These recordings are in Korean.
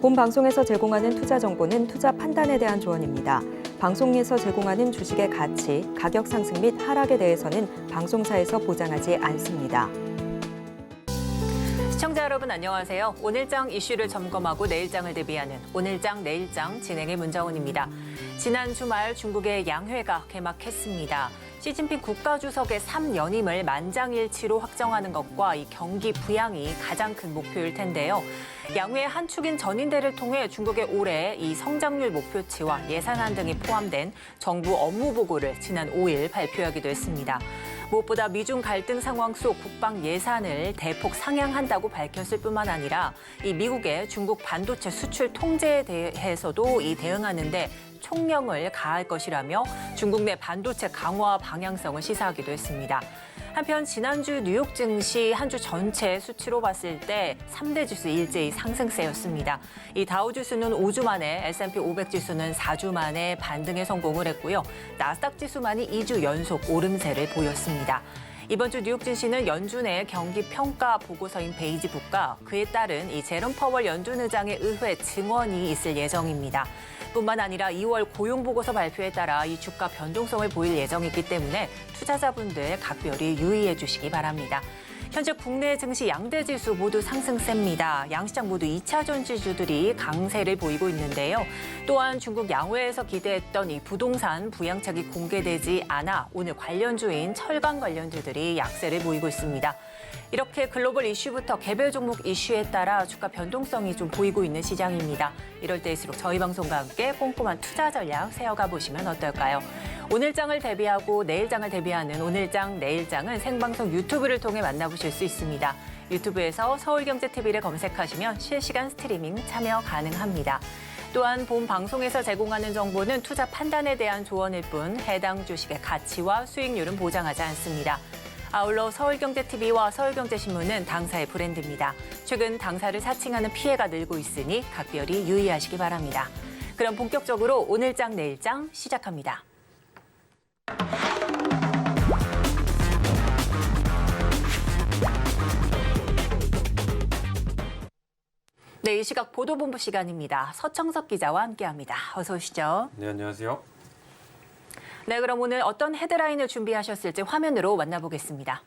본 방송에서 제공하는 투자 정보는 투자 판단에 대한 조언입니다. 방송에서 제공하는 주식의 가치, 가격 상승 및 하락에 대해서는 방송사에서 보장하지 않습니다. 시청자 여러분 안녕하세요. 오늘장 이슈를 점검하고 내일장을 대비하는 오늘장 내일장 진행의 문정은입니다. 지난 주말 중국의 양회가 개막했습니다. 시진핑 국가주석의 3연임을 만장일치로 확정하는 것과 이 경기 부양이 가장 큰 목표일 텐데요. 양회의 한 축인 전인대를 통해 중국의 올해 이 성장률 목표치와 예산안 등이 포함된 정부 업무 보고를 지난 5일 발표하기도 했습니다. 무엇보다 미중 갈등 상황 속 국방 예산을 대폭 상향한다고 밝혔을 뿐만 아니라 이 미국의 중국 반도체 수출 통제에 대해서도 대응하는데 총력을 가할 것이라며 중국 내 반도체 강화 방향성을 시사하기도 했습니다. 한편 지난주 뉴욕 증시 한 주 전체 수치로 봤을 때 3대 지수 일제히 상승세였습니다. 이 다우지수는 5주 만에, S&P 500 지수는 4주 만에 반등에 성공을 했고요. 나스닥 지수만이 2주 연속 오름세를 보였습니다. 이번 주 뉴욕 증시는 연준의 경기 평가 보고서인 베이지북과 그에 따른 이 제롬 퍼월 연준 의장의 의회 증언이 있을 예정입니다. 뿐만 아니라 2월 고용보고서 발표에 따라 이 주가 변동성을 보일 예정이기 때문에 투자자분들 각별히 유의해 주시기 바랍니다. 현재 국내 증시 양대 지수 모두 상승세입니다. 양시장 모두 2차 전지주들이 강세를 보이고 있는데요. 또한 중국 양회에서 기대했던 이 부동산 부양책이 공개되지 않아 오늘 관련주인 철강 관련주들이 약세를 보이고 있습니다. 이렇게 글로벌 이슈부터 개별 종목 이슈에 따라 주가 변동성이 좀 보이고 있는 시장입니다. 이럴 때일수록 저희 방송과 함께 꼼꼼한 투자 전략 세워가 보시면 어떨까요? 오늘장을 대비하고 내일장을 대비하는 오늘장, 내일장은 생방송 유튜브를 통해 만나보실 수 있습니다. 유튜브에서 서울경제TV를 검색하시면 실시간 스트리밍 참여 가능합니다. 또한 본 방송에서 제공하는 정보는 투자 판단에 대한 조언일 뿐 해당 주식의 가치와 수익률은 보장하지 않습니다. 아울러 서울경제TV와 서울경제신문은 당사의 브랜드입니다. 최근 당사를 사칭하는 피해가 늘고 있으니 각별히 유의하시기 바랍니다. 그럼 본격적으로 오늘장 내일장 시작합니다. 네, 이 시각 보도본부 시간입니다. 서청석 기자와 함께합니다. 어서 오시죠. 네, 안녕하세요. 네, 그럼 오늘 어떤 헤드라인을 준비하셨을지 화면으로 만나보겠습니다.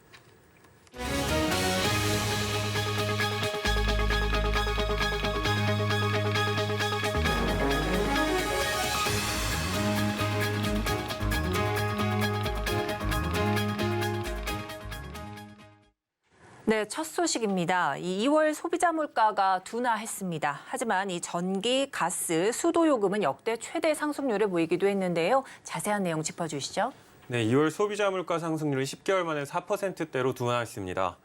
네, 첫 소식입니다. 이 2월 소비자 물가가 둔화했습니다. 하지만 이 전기, 가스, 수도 요금은 역대 최대 상승률을 보이기도 했는데요. 자세한 내용 짚어주시죠. 네, 2월 소비자 물가 상승률이 10개월 만에 4%대로 둔화했습니다.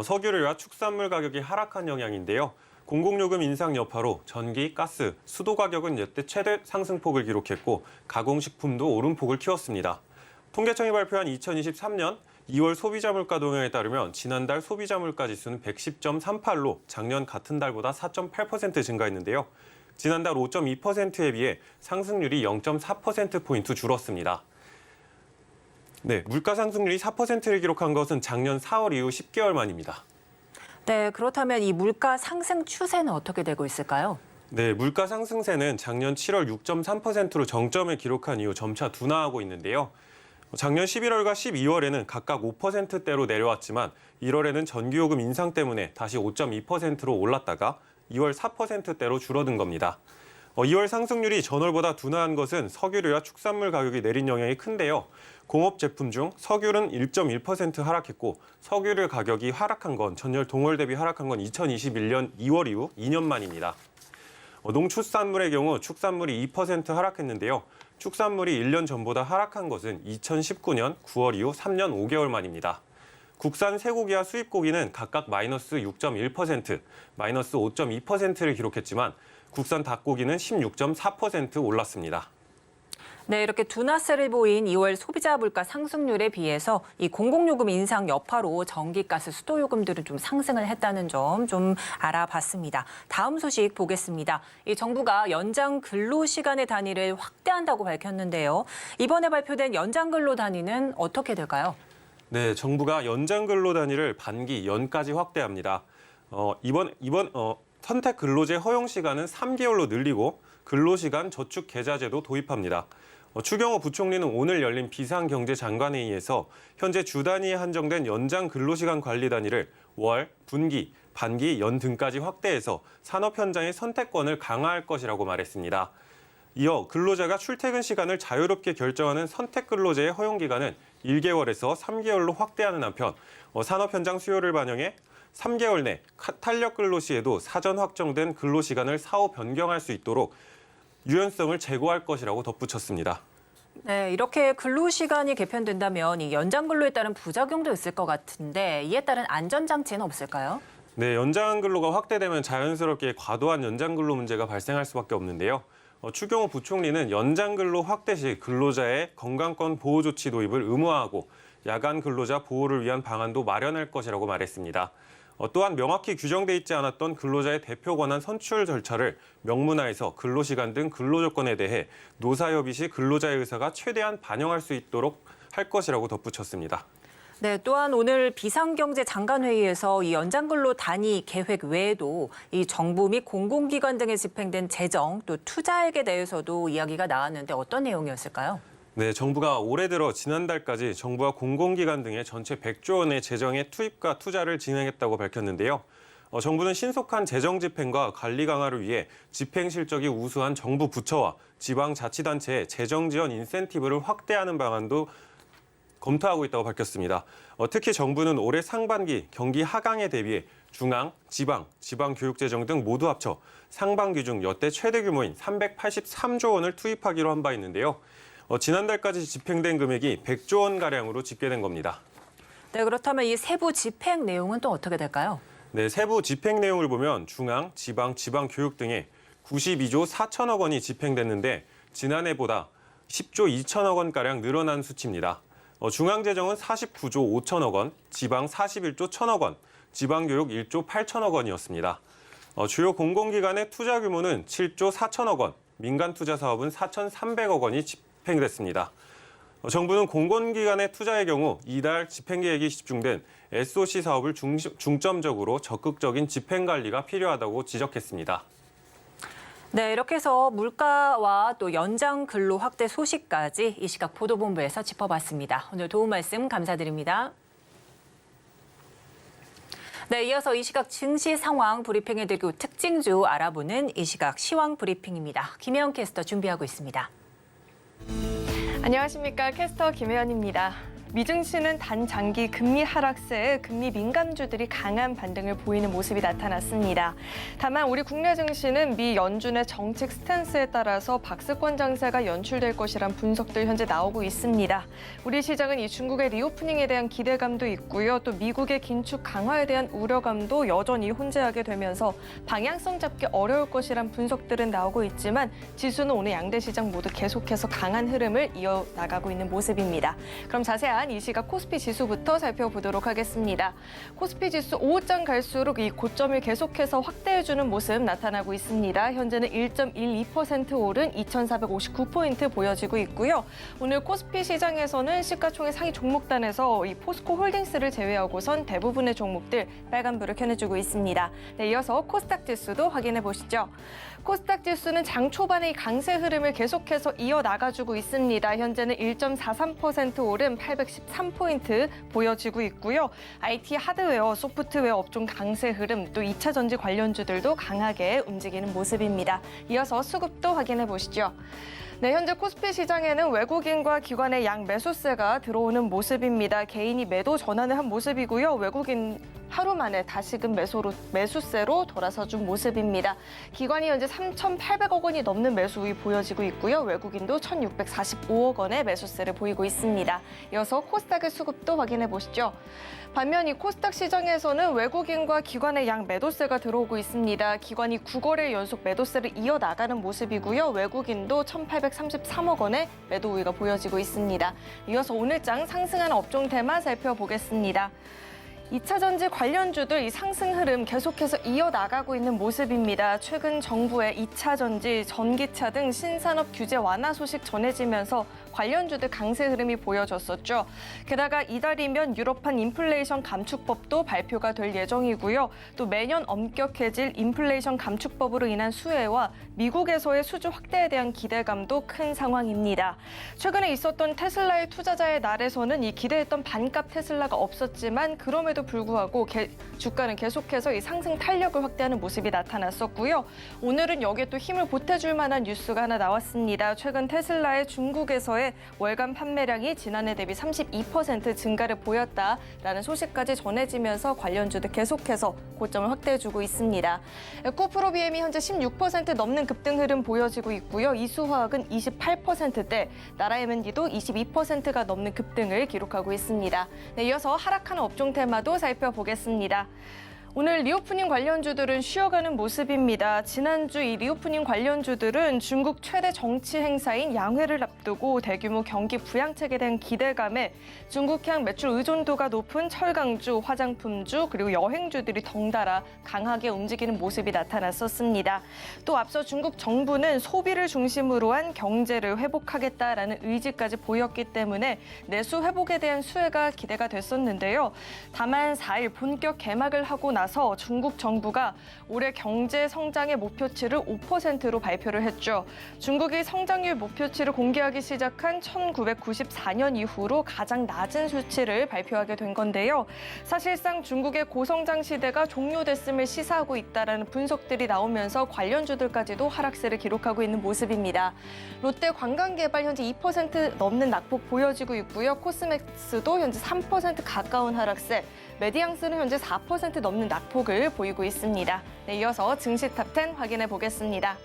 석유류와 축산물 가격이 하락한 영향인데요. 공공요금 인상 여파로 전기, 가스, 수도 가격은 역대 최대 상승폭을 기록했고 가공식품도 오름폭을 키웠습니다. 통계청이 발표한 2023년 2월 소비자 물가 동향에 따르면 지난달 소비자 물가 지수는 110.38로 작년 같은 달보다 4.8% 증가했는데요. 지난달 5.2%에 비해 상승률이 0.4%포인트 줄었습니다. 네, 물가 상승률이 4%를 기록한 것은 작년 4월 이후 10개월 만입니다. 네, 그렇다면 이 물가 상승 추세는 어떻게 되고 있을까요? 네, 물가 상승세는 작년 7월 6.3%로 정점을 기록한 이후 점차 둔화하고 있는데요. 작년 11월과 12월에는 각각 5%대로 내려왔지만 1월에는 전기요금 인상 때문에 다시 5.2%로 올랐다가 2월 4%대로 줄어든 겁니다. 2월 상승률이 전월보다 둔화한 것은 석유류와 축산물 가격이 내린 영향이 큰데요. 공업 제품 중 석유는 1.1% 하락했고 석유류 가격이 하락한 건 전년 동월 대비 하락한 건 2021년 2월 이후 2년 만입니다. 농축산물의 경우 축산물이 2% 하락했는데요. 축산물이 1년 전보다 하락한 것은 2019년 9월 이후 3년 5개월 만입니다. 국산 쇠고기와 수입고기는 각각 마이너스 6.1%, 마이너스 5.2%를 기록했지만 국산 닭고기는 16.4% 올랐습니다. 네, 이렇게 둔화세를 보인 2월 소비자 물가 상승률에 비해서 이 공공요금 인상 여파로 전기, 가스, 수도 요금들은 좀 상승을 했다는 점 좀 알아봤습니다. 다음 소식 보겠습니다. 이 정부가 연장 근로 시간의 단위를 확대한다고 밝혔는데요. 이번에 발표된 연장 근로 단위는 어떻게 될까요? 네, 정부가 연장 근로 단위를 반기 연까지 확대합니다. 선택 근로제 허용 시간은 3개월로 늘리고 근로시간 저축 계좌제도 도입합니다. 추경호 부총리는 오늘 열린 비상경제장관회의에서 현재 주 단위에 한정된 연장 근로시간 관리 단위를 월, 분기, 반기, 연 등까지 확대해서 산업 현장의 선택권을 강화할 것이라고 말했습니다. 이어 근로자가 출퇴근 시간을 자유롭게 결정하는 선택 근로제의 허용 기간은 1개월에서 3개월로 확대하는 한편 산업 현장 수요를 반영해 3개월 내 탄력 근로 시에도 사전 확정된 근로 시간을 사후 변경할 수 있도록 유연성을 제고할 것이라고 덧붙였습니다. 네, 이렇게 근로시간이 개편된다면 이 연장 근로에 따른 부작용도 있을 것 같은데 이에 따른 안전장치는 없을까요? 네, 연장 근로가 확대되면 자연스럽게 과도한 연장 근로 문제가 발생할 수밖에 없는데요. 추경호 부총리는 연장 근로 확대 시 근로자의 건강권 보호 조치 도입을 의무화하고 야간 근로자 보호를 위한 방안도 마련할 것이라고 말했습니다. 또한 명확히 규정돼 있지 않았던 근로자의 대표 권한 선출 절차를 명문화해서 근로시간 등 근로조건에 대해 노사협의 시 근로자의 의사가 최대한 반영할 수 있도록 할 것이라고 덧붙였습니다. 네, 또한 오늘 비상경제장관회의에서 이 연장근로 단위 계획 외에도 이 정부 및 공공기관 등에 집행된 재정 또 투자액에 대해서도 이야기가 나왔는데 어떤 내용이었을까요? 네, 정부가 올해 들어 지난달까지 정부와 공공기관 등의 전체 100조 원의 재정의 투입과 투자를 진행했다고 밝혔는데요. 정부는 신속한 재정 집행과 관리 강화를 위해 집행 실적이 우수한 정부 부처와 지방자치단체의 재정 지원 인센티브를 확대하는 방안도 검토하고 있다고 밝혔습니다. 특히 정부는 올해 상반기 경기 하강에 대비해 중앙, 지방, 지방교육재정 등 모두 합쳐 상반기 중 역대 최대 규모인 383조 원을 투입하기로 한 바 있는데요. 지난달까지 집행된 금액이 100조 원가량으로 집계된 겁니다. 네, 그렇다면 이 세부 집행 내용은 또 어떻게 될까요? 네, 세부 집행 내용을 보면 중앙, 지방, 지방교육 등에 92조 4천억 원이 집행됐는데 지난해보다 10조 2천억 원가량 늘어난 수치입니다. 중앙재정은 49조 5천억 원, 지방 41조 1천억 원, 지방교육 1조 8천억 원이었습니다. 주요 공공기관의 투자 규모는 7조 4천억 원, 민간 투자 사업은 4,300억 원이 집행됐습니다. 정부는 공공기관의 투자의 경우 이달 집행계획이 집중된 SOC 사업을 중점적으로 적극적인 집행관리가 필요하다고 지적했습니다. 네, 이렇게 해서 물가와 또 연장 근로 확대 소식까지 이 시각 보도본부에서 짚어봤습니다. 오늘 도움 말씀 감사드립니다. 네, 이어서 이 시각 증시 상황 브리핑해드리고 특징주 알아보는 이 시각 시황 브리핑입니다. 김혜영 캐스터 준비하고 있습니다. 안녕하십니까. 캐스터 김혜연입니다. 미증시는 단장기 금리 하락세에 금리 민감주들이 강한 반등을 보이는 모습이 나타났습니다. 다만 우리 국내 증시는 미 연준의 정책 스탠스에 따라서 박스권 장세가 연출될 것이란 분석들 현재 나오고 있습니다. 우리 시장은 이 중국의 리오프닝에 대한 기대감도 있고요. 또 미국의 긴축 강화에 대한 우려감도 여전히 혼재하게 되면서 방향성 잡기 어려울 것이란 분석들은 나오고 있지만 지수는 오늘 양대 시장 모두 계속해서 강한 흐름을 이어나가고 있는 모습입니다. 그럼 자세한 이 시각 코스피 지수부터 살펴보도록 하겠습니다. 코스피 지수 오후장 갈수록 이 고점을 계속해서 확대해주는 모습 나타나고 있습니다. 현재는 1.12% 오른 2,459포인트 보여지고 있고요. 오늘 코스피 시장에서는 시가총액 상위 종목단에서 이 포스코 홀딩스를 제외하고선 대부분의 종목들 빨간불을 켜내주고 있습니다. 네, 이어서 코스닥 지수도 확인해 보시죠. 코스닥 지수는 장 초반의 강세 흐름을 계속해서 이어나가주고 있습니다. 현재는 1.43% 오른 813포인트 보여지고 있고요. IT 하드웨어, 소프트웨어 업종 강세 흐름, 또 2차 전지 관련주들도 강하게 움직이는 모습입니다. 이어서 수급도 확인해 보시죠. 네, 현재 코스피 시장에는 외국인과 기관의 양 매수세가 들어오는 모습입니다. 개인이 매도 전환을 한 모습이고요. 외국인 하루 만에 다시금 매수세로 돌아서준 모습입니다. 기관이 현재 3,800억 원이 넘는 매수이 보여지고 있고요. 외국인도 1,645억 원의 매수세를 보이고 있습니다. 이어서 코스닥의 수급도 확인해 보시죠. 반면 이 코스닥 시장에서는 외국인과 기관의 양 매도세가 들어오고 있습니다. 기관이 9거래 연속 매도세를 이어나가는 모습이고요. 외국인도 1,833억 원의 매도 우위가 보여지고 있습니다. 이어서 오늘장 상승하는 업종 테마 살펴보겠습니다. 2차 전지 관련주들 이 상승 흐름 계속해서 이어나가고 있는 모습입니다. 최근 정부의 2차 전지, 전기차 등 신산업 규제 완화 소식 전해지면서 관련주들 강세 흐름이 보여졌었죠. 게다가 이달이면 유럽판 인플레이션 감축법도 발표가 될 예정이고요. 또 매년 엄격해질 인플레이션 감축법으로 인한 수혜와 미국에서의 수주 확대에 대한 기대감도 큰 상황입니다. 최근에 있었던 테슬라의 투자자의 날에서는 이 기대했던 반값 테슬라가 없었지만 그럼에도 불구하고 주가는 계속해서 이 상승 탄력을 확대하는 모습이 나타났었고요. 오늘은 여기에 또 힘을 보태줄 만한 뉴스가 하나 나왔습니다. 최근 테슬라의 중국에서의 월간 판매량이 지난해 대비 32% 증가를 보였다라는 소식까지 전해지면서 관련주들 계속해서 고점을 확대해주고 있습니다. 에코프로 BM이 현재 16% 넘는 급등 흐름 보여지고 있고요. 이수화학은 28%대, 나라 M&D도 22%가 넘는 급등을 기록하고 있습니다. 네, 이어서 하락하는 업종 테마도 살펴보겠습니다. 오늘 리오프닝 관련주들은 쉬어가는 모습입니다. 지난주 이 리오프닝 관련주들은 중국 최대 정치 행사인 양회를 앞두고 대규모 경기 부양책에 대한 기대감에 중국향 매출 의존도가 높은 철강주, 화장품주, 그리고 여행주들이 덩달아 강하게 움직이는 모습이 나타났었습니다. 또 앞서 중국 정부는 소비를 중심으로 한 경제를 회복하겠다라는 의지까지 보였기 때문에 내수 회복에 대한 수혜가 기대가 됐었는데요. 다만 4일 본격 개막을 하고 나서 중국 정부가 올해 경제 성장의 목표치를 5%로 발표를 했죠. 중국이 성장률 목표치를 공개하기 시작한 1994년 이후로 가장 낮은 수치를 발표하게 된 건데요. 사실상 중국의 고성장 시대가 종료됐음을 시사하고 있다라는 분석들이 나오면서 관련주들까지도 하락세를 기록하고 있는 모습입니다. 롯데 관광개발 현재 2% 넘는 낙폭 보여지고 있고요. 코스맥스도 현재 3% 가까운 하락세, 메디앙스는 현재 4% 넘는 낙폭을 보이고 있습니다. 네, 이어서 증시 탑10 확인해 보겠습니다.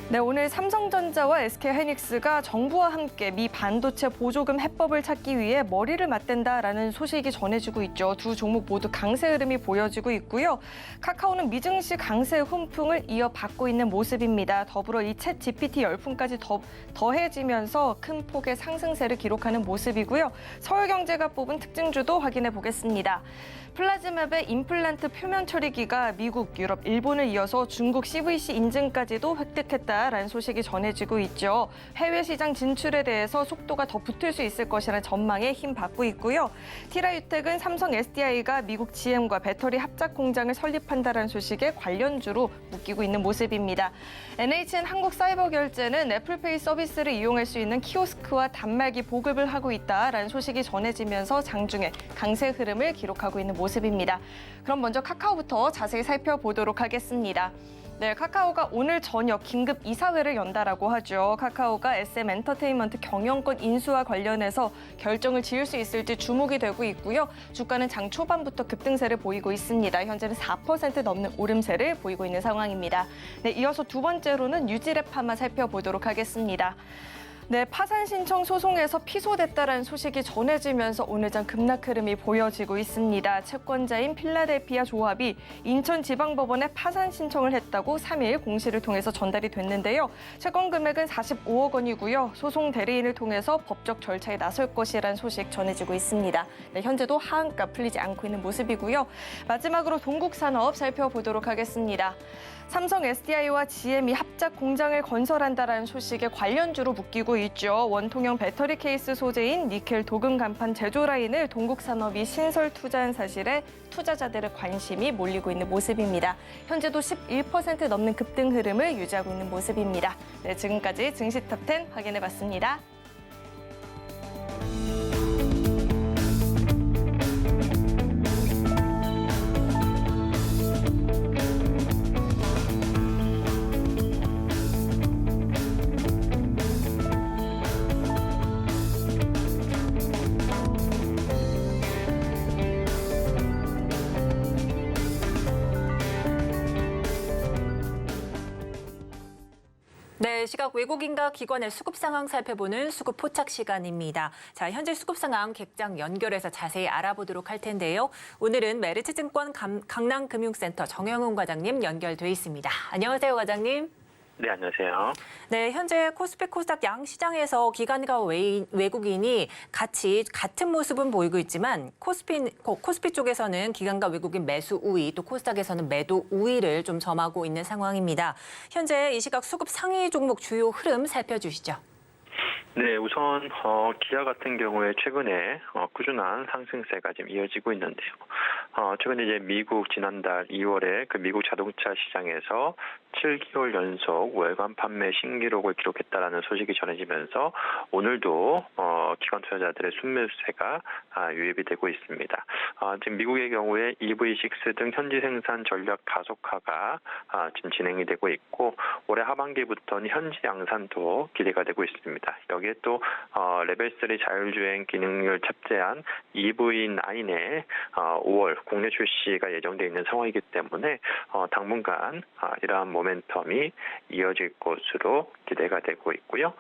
네, 오늘 삼성전자와 SK하이닉스가 정부와 함께 미 반도체 보조금 해법을 찾기 위해 머리를 맞댄다라는 소식이 전해지고 있죠. 두 종목 모두 강세 흐름이 보여지고 있고요. 카카오는 미증시 강세 훈풍을 이어받고 있는 모습입니다. 더불어 이 챗 GPT 열풍까지 더해지면서 큰 폭의 상승세를 기록하는 모습이고요. 서울경제가 뽑은 특징주도 확인해 보겠습니다. 플라즈맵의 임플란트 표면 처리기가 미국, 유럽, 일본을 이어서 중국 CVC 인증까지도 획득했다라는 소식이 전해지고 있죠. 해외 시장 진출에 대해서 속도가 더 붙을 수 있을 것이라는 전망에 힘받고 있고요. 티라유텍은 삼성 SDI가 미국 GM과 배터리 합작 공장을 설립한다라는 소식에 관련주로 묶이고 있는 모습입니다. NHN 한국사이버결제는 애플페이 서비스를 이용할 수 있는 키오스크와 단말기 보급을 하고 있다라는 소식이 전해지면서 장중에 강세 흐름을 기록하고 있는 모습입니다. 그럼 먼저 카카오부터 자세히 살펴보도록 하겠습니다. 네, 카카오가 오늘 저녁 긴급 이사회를 연다라고 하죠. 카카오가 SM엔터테인먼트 경영권 인수와 관련해서 결정을 지을 수 있을지 주목이 되고 있고요. 주가는 장 초반부터 급등세를 보이고 있습니다. 현재는 4% 넘는 오름세를 보이고 있는 상황입니다. 네, 이어서 두 번째로는 유지랩 파마 살펴보도록 하겠습니다. 네, 파산 신청 소송에서 피소됐다라는 소식이 전해지면서 오늘장 급락 흐름이 보여지고 있습니다. 채권자인 필라델피아 조합이 인천지방법원에 파산 신청을 했다고 3일 공시를 통해서 전달이 됐는데요. 채권 금액은 45억 원이고요. 소송 대리인을 통해서 법적 절차에 나설 것이라는 소식 전해지고 있습니다. 네, 현재도 하한가 풀리지 않고 있는 모습이고요. 마지막으로 동국산업 살펴보도록 하겠습니다. 삼성 SDI와 GM이 합작 공장을 건설한다라는 소식에 관련주로 묶이고 있죠. 원통형 배터리 케이스 소재인 니켈 도금 간판 제조 라인을 동국산업이 신설 투자한 사실에 투자자들의 관심이 몰리고 있는 모습입니다. 현재도 11% 넘는 급등 흐름을 유지하고 있는 모습입니다. 네, 지금까지 증시 탑10 확인해봤습니다. 네, 시각 외국인과 기관의 수급 상황 살펴보는 수급 포착 시간입니다. 자, 현재 수급 상황 객장 연결해서 자세히 알아보도록 할 텐데요. 오늘은 메리츠증권 강남금융센터 정영훈 과장님 연결돼 있습니다. 안녕하세요, 과장님. 네, 안녕하세요. 네, 현재 코스피 코스닥 양 시장에서 기관과 외국인이 같은 모습은 보이고 있지만 코스피 쪽에서는 기관과 외국인 매수 우위, 또 코스닥에서는 매도 우위를 좀 점하고 있는 상황입니다. 현재 이 시각 수급 상위 종목 주요 흐름 살펴주시죠. 네, 우선 기아 같은 경우에 최근에 꾸준한 상승세가 지금 이어지고 있는데요. 최근에 이제 미국 지난달 2월에 그 미국 자동차 시장에서 7개월 연속 월간 판매 신기록을 기록했다라는 소식이 전해지면서 오늘도 기관 투자자들의 순매수세가 유입이 되고 있습니다. 지금 미국의 경우에 EV6 등 현지 생산 전략 가속화가 지금 진행이 되고 있고 올해 하반기부터는 현지 양산도 기대가 되고 있습니다. 여기에 또 레벨 3 자율주행 기능을 탑재한 EV9의 5월 국내 출시가 예정되어 있는 상황이기 때문에 당분간 이러한 모멘텀이 이어질 것으로 기대가 되고 있고요.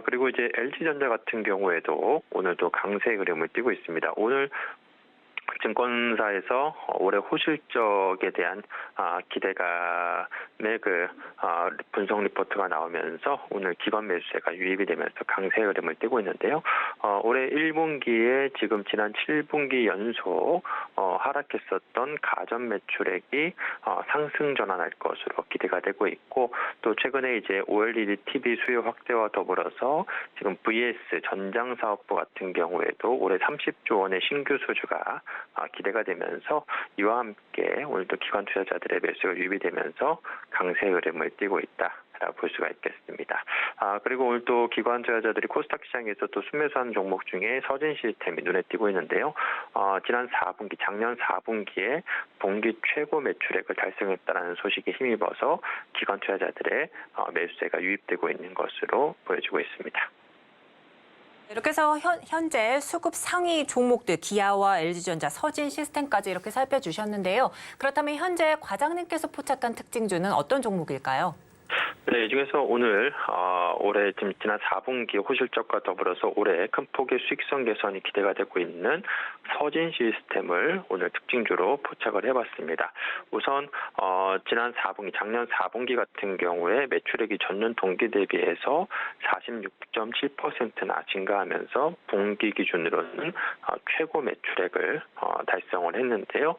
그리고 이제 LG전자 같은 경우에도 오늘도 강세 흐름을 띠고 있습니다. 오늘 증권사에서 올해 호실적에 대한 기대감의 분석 리포트가 나오면서 오늘 기관 매수세가 유입이 되면서 강세 흐름을 띠고 있는데요. 올해 1분기에 지금 지난 7분기 연속 하락했었던 가전 매출액이 상승 전환할 것으로 기대가 되고 있고 또 최근에 이제 OLED TV 수요 확대와 더불어서 지금 VS 전장 사업부 같은 경우에도 올해 30조 원의 신규 수주가 기대가 되면서 이와 함께 오늘도 기관 투자자들의 매수가 유입되면서 강세 흐름을 띠고 있다라고 볼 수가 있겠습니다. 그리고 오늘 또 기관 투자자들이 코스닥 시장에서 또 순매수하는 종목 중에 서진 시스템이 눈에 띄고 있는데요. 지난 4분기, 작년 4분기에 분기 최고 매출액을 달성했다는 소식에 힘입어서 기관 투자자들의 매수세가 유입되고 있는 것으로 보여지고 있습니다. 이렇게 해서 현재 수급 상위 종목들 기아와 LG전자, 서진 시스템까지 이렇게 살펴주셨는데요. 그렇다면 현재 과장님께서 포착한 특징주는 어떤 종목일까요? 네, 이 중에서 오늘 올해 지난 4분기 호실적과 더불어서 올해 큰 폭의 수익성 개선이 기대가 되고 있는 서진 시스템을 오늘 특징주로 포착을 해봤습니다. 우선 지난 4분기, 작년 4분기 같은 경우에 매출액이 전년 동기 대비해서 46.7%나 증가하면서 분기 기준으로는 최고 매출액을 달성을 했는데요.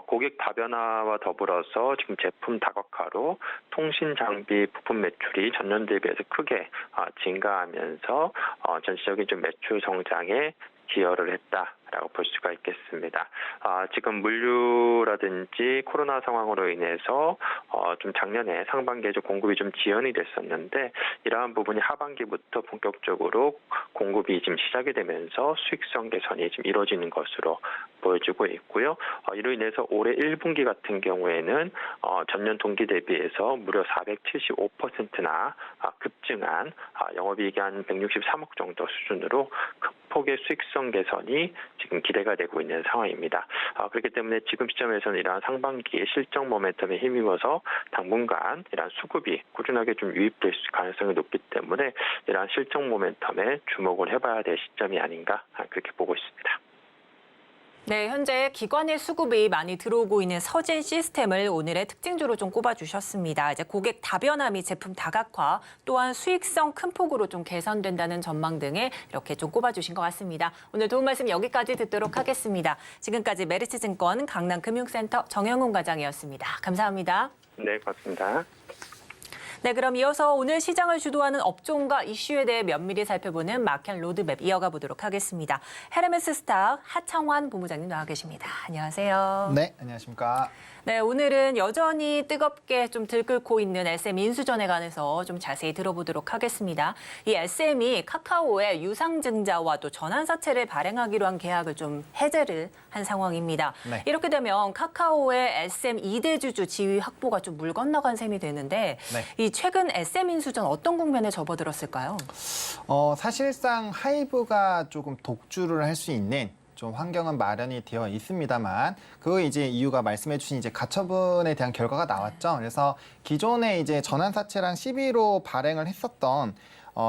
고객 다변화와 더불어서 지금 제품 다각화로 통신 장비 부품 매출이 전년 대비해서 크게 증가하면서 전체적인 좀 매출 성장에 기여를 했다라고 볼 수가 있겠습니다. 지금 물류라든지 코로나 상황으로 인해서 좀 작년에 상반기에 좀 공급이 좀 지연이 됐었는데 이러한 부분이 하반기부터 본격적으로 공급이 지금 시작이 되면서 수익성 개선이 지금 이루어지는 것으로 보여지고 있고요. 이로 인해서 올해 1분기 같은 경우에는 전년 동기 대비해서 무려 475%나 급증한 영업이익이 한 163억 정도 수준으로 큰 폭의 수익성 개선이 지금 기대가 되고 있는 상황입니다. 그렇기 때문에 지금 시점에서는 이러한 상반기의 실적 모멘텀에 힘입어서 당분간 이러한 수급이 꾸준하게 좀 유입될 가능성이 높기 때문에 이러한 실적 모멘텀에 주목을 해봐야 될 시점이 아닌가 그렇게 보고 있습니다. 네, 현재 기관의 수급이 많이 들어오고 있는 서진 시스템을 오늘의 특징주로 좀 꼽아주셨습니다. 이제 고객 다변화 및 제품 다각화, 또한 수익성 큰 폭으로 좀 개선된다는 전망 등에 이렇게 좀 꼽아주신 것 같습니다. 오늘 도움 말씀 여기까지 듣도록 하겠습니다. 지금까지 메리츠증권 강남금융센터 정영훈 과장이었습니다. 감사합니다. 네, 고맙습니다. 네, 그럼 이어서 오늘 시장을 주도하는 업종과 이슈에 대해 면밀히 살펴보는 마켓 로드맵 이어가 보도록 하겠습니다. 헤르메스 스탁 하창환 본부장님 나와 계십니다. 안녕하세요. 네, 안녕하십니까. 네, 오늘은 여전히 뜨겁게 좀 들끓고 있는 SM 인수전에 관해서 좀 자세히 들어보도록 하겠습니다. 이 SM이 카카오의 유상증자와 또 전환사채를 발행하기로 한 계약을 좀 해제를 한 상황입니다. 네. 이렇게 되면 카카오의 SM 2대 주주 지위 확보가 좀 물 건너간 셈이 되는데 네. 이 최근 SM 인수전 어떤 국면에 접어들었을까요? 사실상 하이브가 조금 독주를 할 수 있는 좀 환경은 마련이 되어 있습니다만 그 이제 이유가 말씀해주신 이제 가처분에 대한 결과가 나왔죠. 그래서 기존에 이제 전환사채랑 12로 발행을 했었던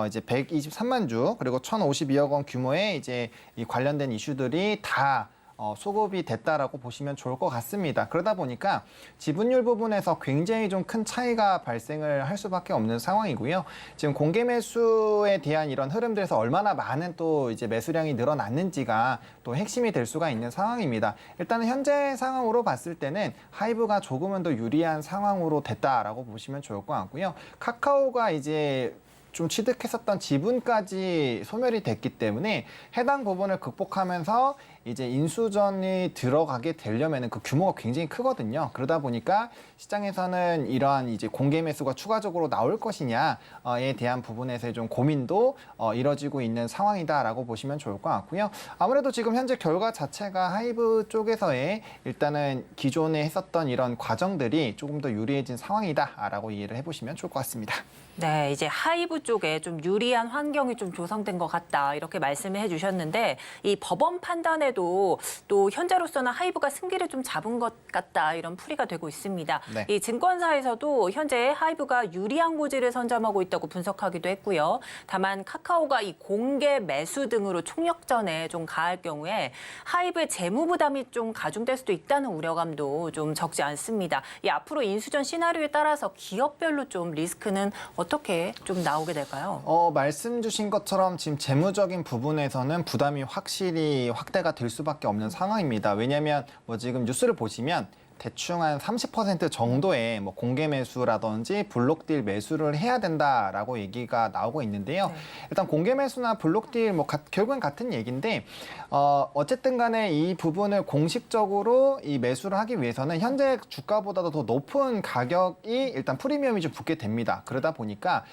이제 123만 주 그리고 1,052억 원 규모의 이제 이 관련된 이슈들이 다 소급이 됐다라고 보시면 좋을 것 같습니다. 그러다 보니까 지분율 부분에서 굉장히 좀 큰 차이가 발생을 할 수밖에 없는 상황이고요. 지금 공개 매수에 대한 이런 흐름들에서 얼마나 많은 또 이제 매수량이 늘어났는지가 또 핵심이 될 수가 있는 상황입니다. 일단은 현재 상황으로 봤을 때는 하이브가 조금은 더 유리한 상황으로 됐다라고 보시면 좋을 것 같고요. 카카오가 이제 좀 취득했었던 지분까지 소멸이 됐기 때문에 해당 부분을 극복하면서 이제 인수전이 들어가게 되려면 그 규모가 굉장히 크거든요. 그러다 보니까 시장에서는 이러한 이제 공개 매수가 추가적으로 나올 것이냐에 대한 부분에서의 좀 고민도 이뤄지고 있는 상황이다라고 보시면 좋을 것 같고요. 아무래도 지금 현재 결과 자체가 하이브 쪽에서의 일단은 기존에 했었던 이런 과정들이 조금 더 유리해진 상황이다라고 이해를 해보시면 좋을 것 같습니다. 네, 이제 하이브 쪽에 좀 유리한 환경이 좀 조성된 것 같다 이렇게 말씀을 해주셨는데 이 법원 판단에도 또 현재로서는 하이브가 승기를 좀 잡은 것 같다 이런 풀이가 되고 있습니다. 네. 이 증권사에서도 현재 하이브가 유리한 고지를 선점하고 있다고 분석하기도 했고요. 다만 카카오가 이 공개 매수 등으로 총력전에 좀 가할 경우에 하이브의 재무 부담이 좀 가중될 수도 있다는 우려감도 좀 적지 않습니다. 이 앞으로 인수전 시나리오에 따라서 기업별로 좀 리스크는 어떻게 좀 나오게 될까요? 말씀 주신 것처럼 지금 재무적인 부분에서는 부담이 확실히 확대가 될 수밖에 없는 상황입니다. 왜냐하면 뭐 지금 뉴스를 보시면 대충 한 30% 정도의 뭐 공개 매수라든지 블록딜 매수를 해야 된다라고 얘기가 나오고 있는데요. 네. 일단 공개 매수나 블록딜 뭐 결국엔 같은 얘기인데 어쨌든 간에 이 부분을 공식적으로 이 매수를 하기 위해서는 현재 주가보다도 더 높은 가격이 일단 프리미엄이 좀 붙게 됩니다. 그러다 보니까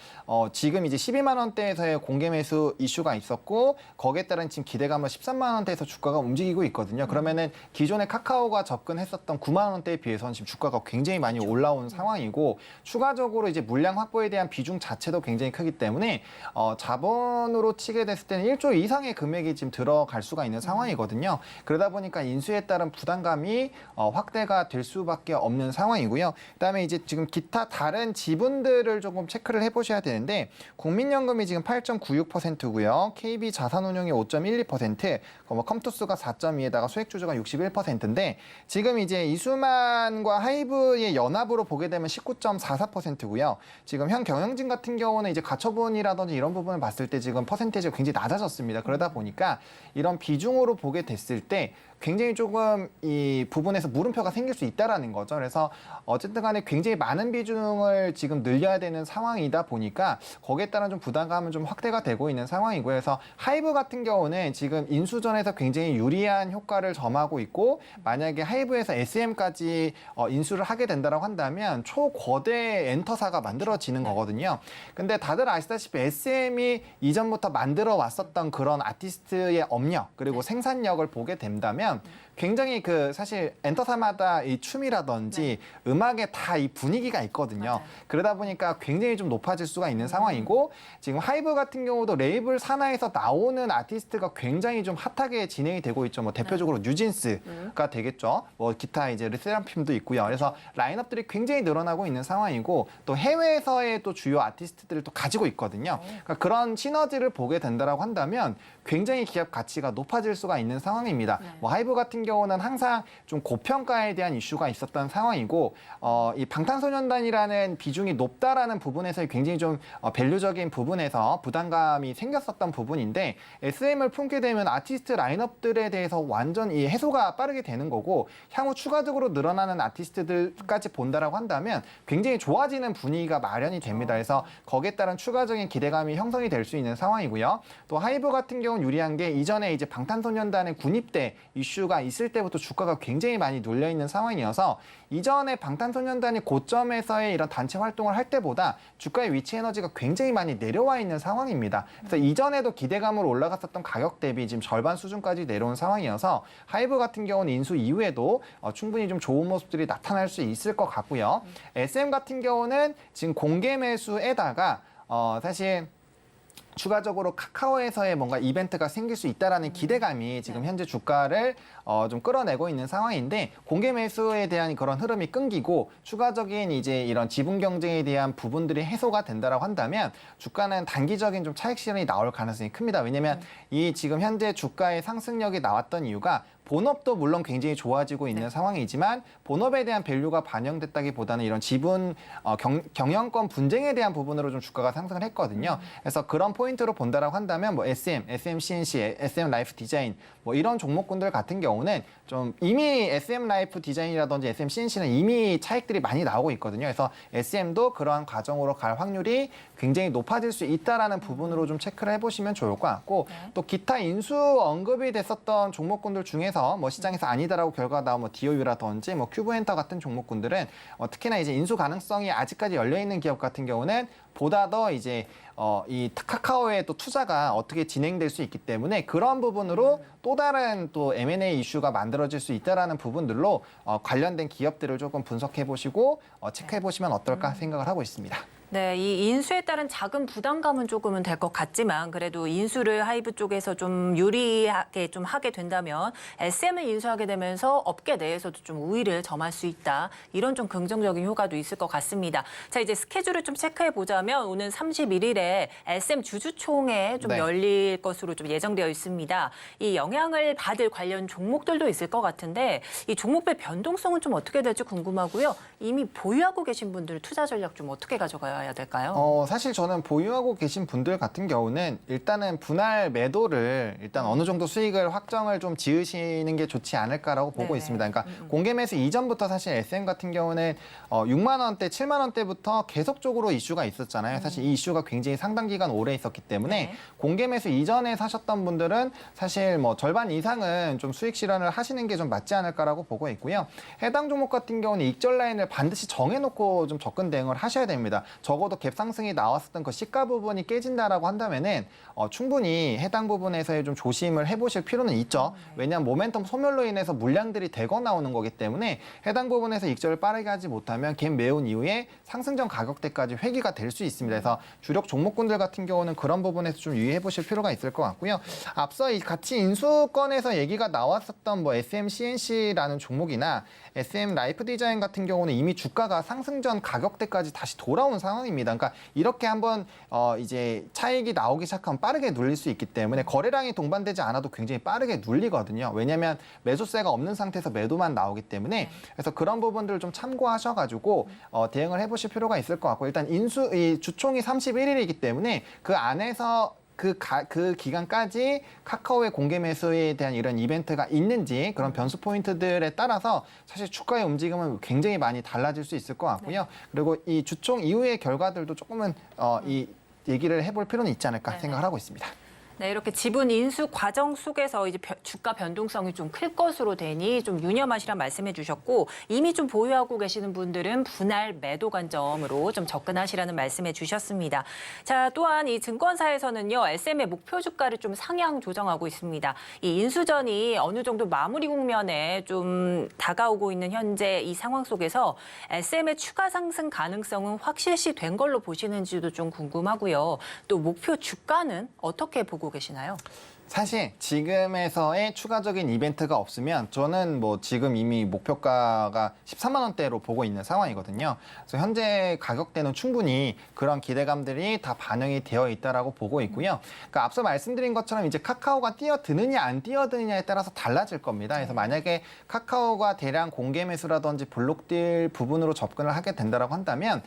지금 이제 12만 원대에서의 공개 매수 이슈가 있었고 거기에 따른 지금 기대감은 13만 원대에서 주가가 움직이고 있거든요. 그러면은 기존에 카카오가 접근했었던 9만 원대에 비해서는 지금 주가가 굉장히 많이 올라온 상황이고 추가적으로 이제 물량 확보에 대한 비중 자체도 굉장히 크기 때문에 자본으로 치게 됐을 때는 1조 이상의 금액이 지금 들어갈 수가 있는 상황이거든요. 그러다 보니까 인수에 따른 부담감이 확대가 될 수밖에 없는 상황이고요. 그다음에 이제 지금 기타 다른 지분들을 조금 체크를 해보셔야 되는데 국민연금이 지금 8.96%고요. KB 자산운용이 5.12%, 컴투스가 4.2에다가 소액주주가 61%인데 지금 이제 이수만과 하이브의 연합으로 보게 되면 19.44%고요. 지금 현 경영진 같은 경우는 이제 가처분이라든지 이런 부분을 봤을 때 지금 퍼센테이지가 굉장히 낮아졌습니다. 그러다 보니까 이런 비중으로 보게 됐을 때 굉장히 조금 이 부분에서 물음표가 생길 수 있다라는 거죠. 그래서 어쨌든 간에 굉장히 많은 비중을 지금 늘려야 되는 상황이다 보니까 거기에 따른 좀 부담감은 좀 확대가 되고 있는 상황이고요. 그래서 하이브 같은 경우는 지금 인수전에서 굉장히 유리한 효과를 점하고 있고 만약에 하이브에서 SM까지 인수를 하게 된다고 한다면 초거대 엔터사가 만들어지는 거거든요. 근데 다들 아시다시피 SM이 이전부터 만들어 왔었던 그런 아티스트의 업력 그리고 생산력을 보게 된다면 굉장히 그 사실 엔터사마다 이 춤이라든지 음악에 다 이 분위기가 있거든요. 맞아요. 그러다 보니까 굉장히 좀 높아질 수가 있는 상황이고 지금 하이브 같은 경우도 레이블 산하에서 나오는 아티스트가 굉장히 좀 핫하게 진행이 되고 있죠. 뭐 대표적으로 뉴진스가 되겠죠. 뭐 기타 이제 르세람핌도 있고요. 그래서 라인업들이 굉장히 늘어나고 있는 상황이고 또 해외에서의 또 주요 아티스트들을 또 가지고 있거든요. 그러니까 그런 시너지를 보게 된다라고 한다면 굉장히 기업 가치가 높아질 수가 있는 상황입니다. 뭐 하이브 같은 경우는 항상 좀 고평가에 대한 이슈가 있었던 상황이고 이 방탄소년단이라는 비중이 높다라는 부분에서 굉장히 좀 밸류적인 부분에서 부담감이 생겼었던 부분인데 SM을 품게 되면 아티스트 라인업들에 대해서 완전 이 해소가 빠르게 되는 거고 향후 추가적으로 늘어나는 아티스트들까지 본다라고 한다면 굉장히 좋아지는 분위기가 마련이 됩니다. 그래서 거기에 따른 추가적인 기대감이 형성이 될 수 있는 상황이고요. 또 하이브 같은 경우는 유리한 게 이전에 이제 방탄소년단의 군입대 이슈가 있을 때부터 주가가 굉장히 많이 눌려 있는 상황이어서 이전에 방탄소년단이 고점에서의 이런 단체 활동을 할 때보다 주가의 위치 에너지가 굉장히 많이 내려와 있는 상황입니다. 그래서 이전에도 기대감으로 올라갔었던 가격 대비 지금 절반 수준까지 내려온 상황이어서 하이브 같은 경우는 인수 이후에도 충분히 좀 좋은 모습들이 나타날 수 있을 것 같고요. SM 같은 경우는 지금 공개 매수에다가 사실 추가적으로 카카오에서의 뭔가 이벤트가 생길 수 있다라는 기대감이 지금 현재 주가를 좀 끌어내고 있는 상황인데 공개 매수에 대한 그런 흐름이 끊기고 추가적인 이제 이런 지분 경쟁에 대한 부분들이 해소가 된다라고 한다면 주가는 단기적인 좀 차익 실현이 나올 가능성이 큽니다. 왜냐하면 이 지금 현재 주가의 상승력이 나왔던 이유가 본업도 물론 굉장히 좋아지고 있는 상황이지만 본업에 대한 밸류가 반영됐다기보다는 이런 지분 경영권 분쟁에 대한 부분으로 좀 주가가 상승을 했거든요. 그래서 그런 포인트로 본다라고 한다면 뭐 SM, CNC, SM 라이프 디자인 뭐 이런 종목군들 같은 경우는 좀 이미 SM 라이프 디자인이라든지 SM CNC는 이미 차익들이 많이 나오고 있거든요. 그래서 SM도 그러한 과정으로 갈 확률이 굉장히 높아질 수 있다라는 부분으로 좀 체크를 해보시면 좋을 것 같고 또 기타 인수 언급이 됐었던 종목군들 중에서 뭐 시장에서 아니다라고 결과가 나온 뭐 DOU라든지 뭐 큐브엔터 같은 종목군들은 특히나 이제 인수 가능성이 아직까지 열려 있는 기업 같은 경우는 보다 더 이제 이 카카오의 또 투자가 어떻게 진행될 수 있기 때문에 그런 부분으로 또 다른 또 M&A 이슈가 만들어질 수 있다라는 부분들로 관련된 기업들을 조금 분석해 보시고 체크해 보시면 어떨까 생각을 하고 있습니다. 네, 이 인수에 따른 자금 부담감은 조금은 될 것 같지만 그래도 인수를 하이브 쪽에서 좀 유리하게 좀 하게 된다면 SM을 인수하게 되면서 업계 내에서도 좀 우위를 점할 수 있다. 이런 좀 긍정적인 효과도 있을 것 같습니다. 자, 이제 스케줄을 좀 체크해 보자면 오는 31일에 SM 주주총회 좀 네. 열릴 것으로 좀 예정되어 있습니다. 이 영향을 받을 관련 종목들도 있을 것 같은데 이 종목별 변동성은 좀 어떻게 될지 궁금하고요. 이미 보유하고 계신 분들 투자 전략 좀 어떻게 가져가야 될까요? 사실 저는 보유하고 계신 분들 같은 경우는 일단은 분할 매도를 일단 어느 정도 수익을 확정을 좀 지으시는 게 좋지 않을까라고 보고 네. 있습니다. 그러니까 공개 매수 이전부터 사실 SM 같은 경우는 6만 원대, 7만 원대부터 계속적으로 이슈가 있었잖아요. 사실 이 이슈가 굉장히 상당 기간 오래 있었기 때문에 네. 공개 매수 이전에 사셨던 분들은 사실 뭐 절반 이상은 좀 수익 실현을 하시는 게 좀 맞지 않을까라고 보고 있고요. 해당 종목 같은 경우는 익절 라인을 반드시 정해놓고 좀 접근 대응을 하셔야 됩니다. 적어도 갭 상승이 나왔었던 그 시가 부분이 깨진다라고 한다면은 충분히 해당 부분에서의 좀 조심을 해보실 필요는 있죠. 왜냐하면 모멘텀 소멸로 인해서 물량들이 대거 나오는 거기 때문에 해당 부분에서 익절을 빠르게 하지 못하면 갭 메운 이후에 상승전 가격대까지 회귀가 될 수 있습니다. 그래서 주력 종목군들 같은 경우는 그런 부분에서 좀 유의해 보실 필요가 있을 것 같고요. 앞서 이 같이 인수권에서 얘기가 나왔었던 뭐 SM CNC라는 종목이나 SM 라이프 디자인 같은 경우는 이미 주가가 상승전 가격대까지 다시 돌아온 상황입니다. 그러니까 이렇게 한번 이제 차익이 나오기 시작하면 빠르게 눌릴 수 있기 때문에 거래량이 동반되지 않아도 굉장히 빠르게 눌리거든요. 왜냐하면 매수세가 없는 상태에서 매도만 나오기 때문에 그래서 그런 부분들을 좀 참고하셔가지고 대응을 해보실 필요가 있을 것 같고 일단 이 주총이 31일이기 때문에 그 안에서 그 기간까지 카카오의 공개 매수에 대한 이런 이벤트가 있는지 그런 변수 포인트들에 따라서 사실 주가의 움직임은 굉장히 많이 달라질 수 있을 것 같고요. 그리고 이 주총 이후의 결과들도 조금은 이 얘기를 해볼 필요는 있지 않을까 생각을 하고 있습니다. 네, 이렇게 지분 인수 과정 속에서 이제 주가 변동성이 좀 클 것으로 되니 좀 유념하시란 말씀해 주셨고 이미 좀 보유하고 계시는 분들은 분할 매도 관점으로 좀 접근하시라는 말씀해 주셨습니다. 자, 또한 이 증권사에서는요, SM의 목표 주가를 좀 상향 조정하고 있습니다. 이 인수전이 어느 정도 마무리 국면에 좀 다가오고 있는 현재 이 상황 속에서 SM의 추가 상승 가능성은 확실시 된 걸로 보시는지도 좀 궁금하고요. 또 목표 주가는 어떻게 보고 계시나요? 사실 지금에서의 추가적인 이벤트가 없으면 저는 뭐 지금 이미 목표가가 13만 원대로 보고 있는 상황이거든요. 그래서 현재 가격대는 충분히 그런 기대감들이 다 반영이 되어 있다라고 보고 있고요. 그러니까 앞서 말씀드린 것처럼 이제 카카오가 뛰어드느냐 안 뛰어드느냐에 따라서 달라질 겁니다. 그래서 만약에 카카오가 대량 공개 매수라든지 블록딜 부분으로 접근을 하게 된다라고 한다면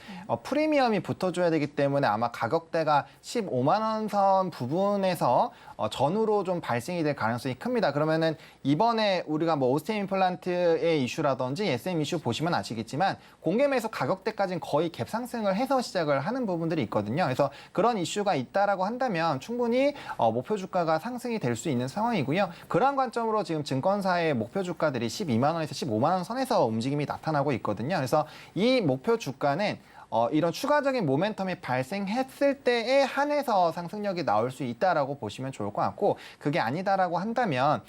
프리미엄이 붙어줘야 되기 때문에 아마 가격대가 15만 원 선 부분에서 전후로 좀 발생이 될 가능성이 큽니다. 그러면은 이번에 우리가 뭐 오스템 임플란트의 이슈라든지 SM 이슈 보시면 아시겠지만 공개 매수 가격대까지는 거의 갭 상승을 해서 시작을 하는 부분들이 있거든요. 그래서 그런 이슈가 있다라고 한다면 충분히 목표 주가가 상승이 될 수 있는 상황이고요. 그러한 관점으로 지금 증권사의 목표 주가들이 12만 원에서 15만 원 선에서 움직임이 나타나고 있거든요. 그래서 이 목표 주가는 이런 추가적인 모멘텀이 발생했을 때에 한해서 상승력이 나올 수 있다라고 보시면 좋을 것 같고 그게 아니다라고 한다면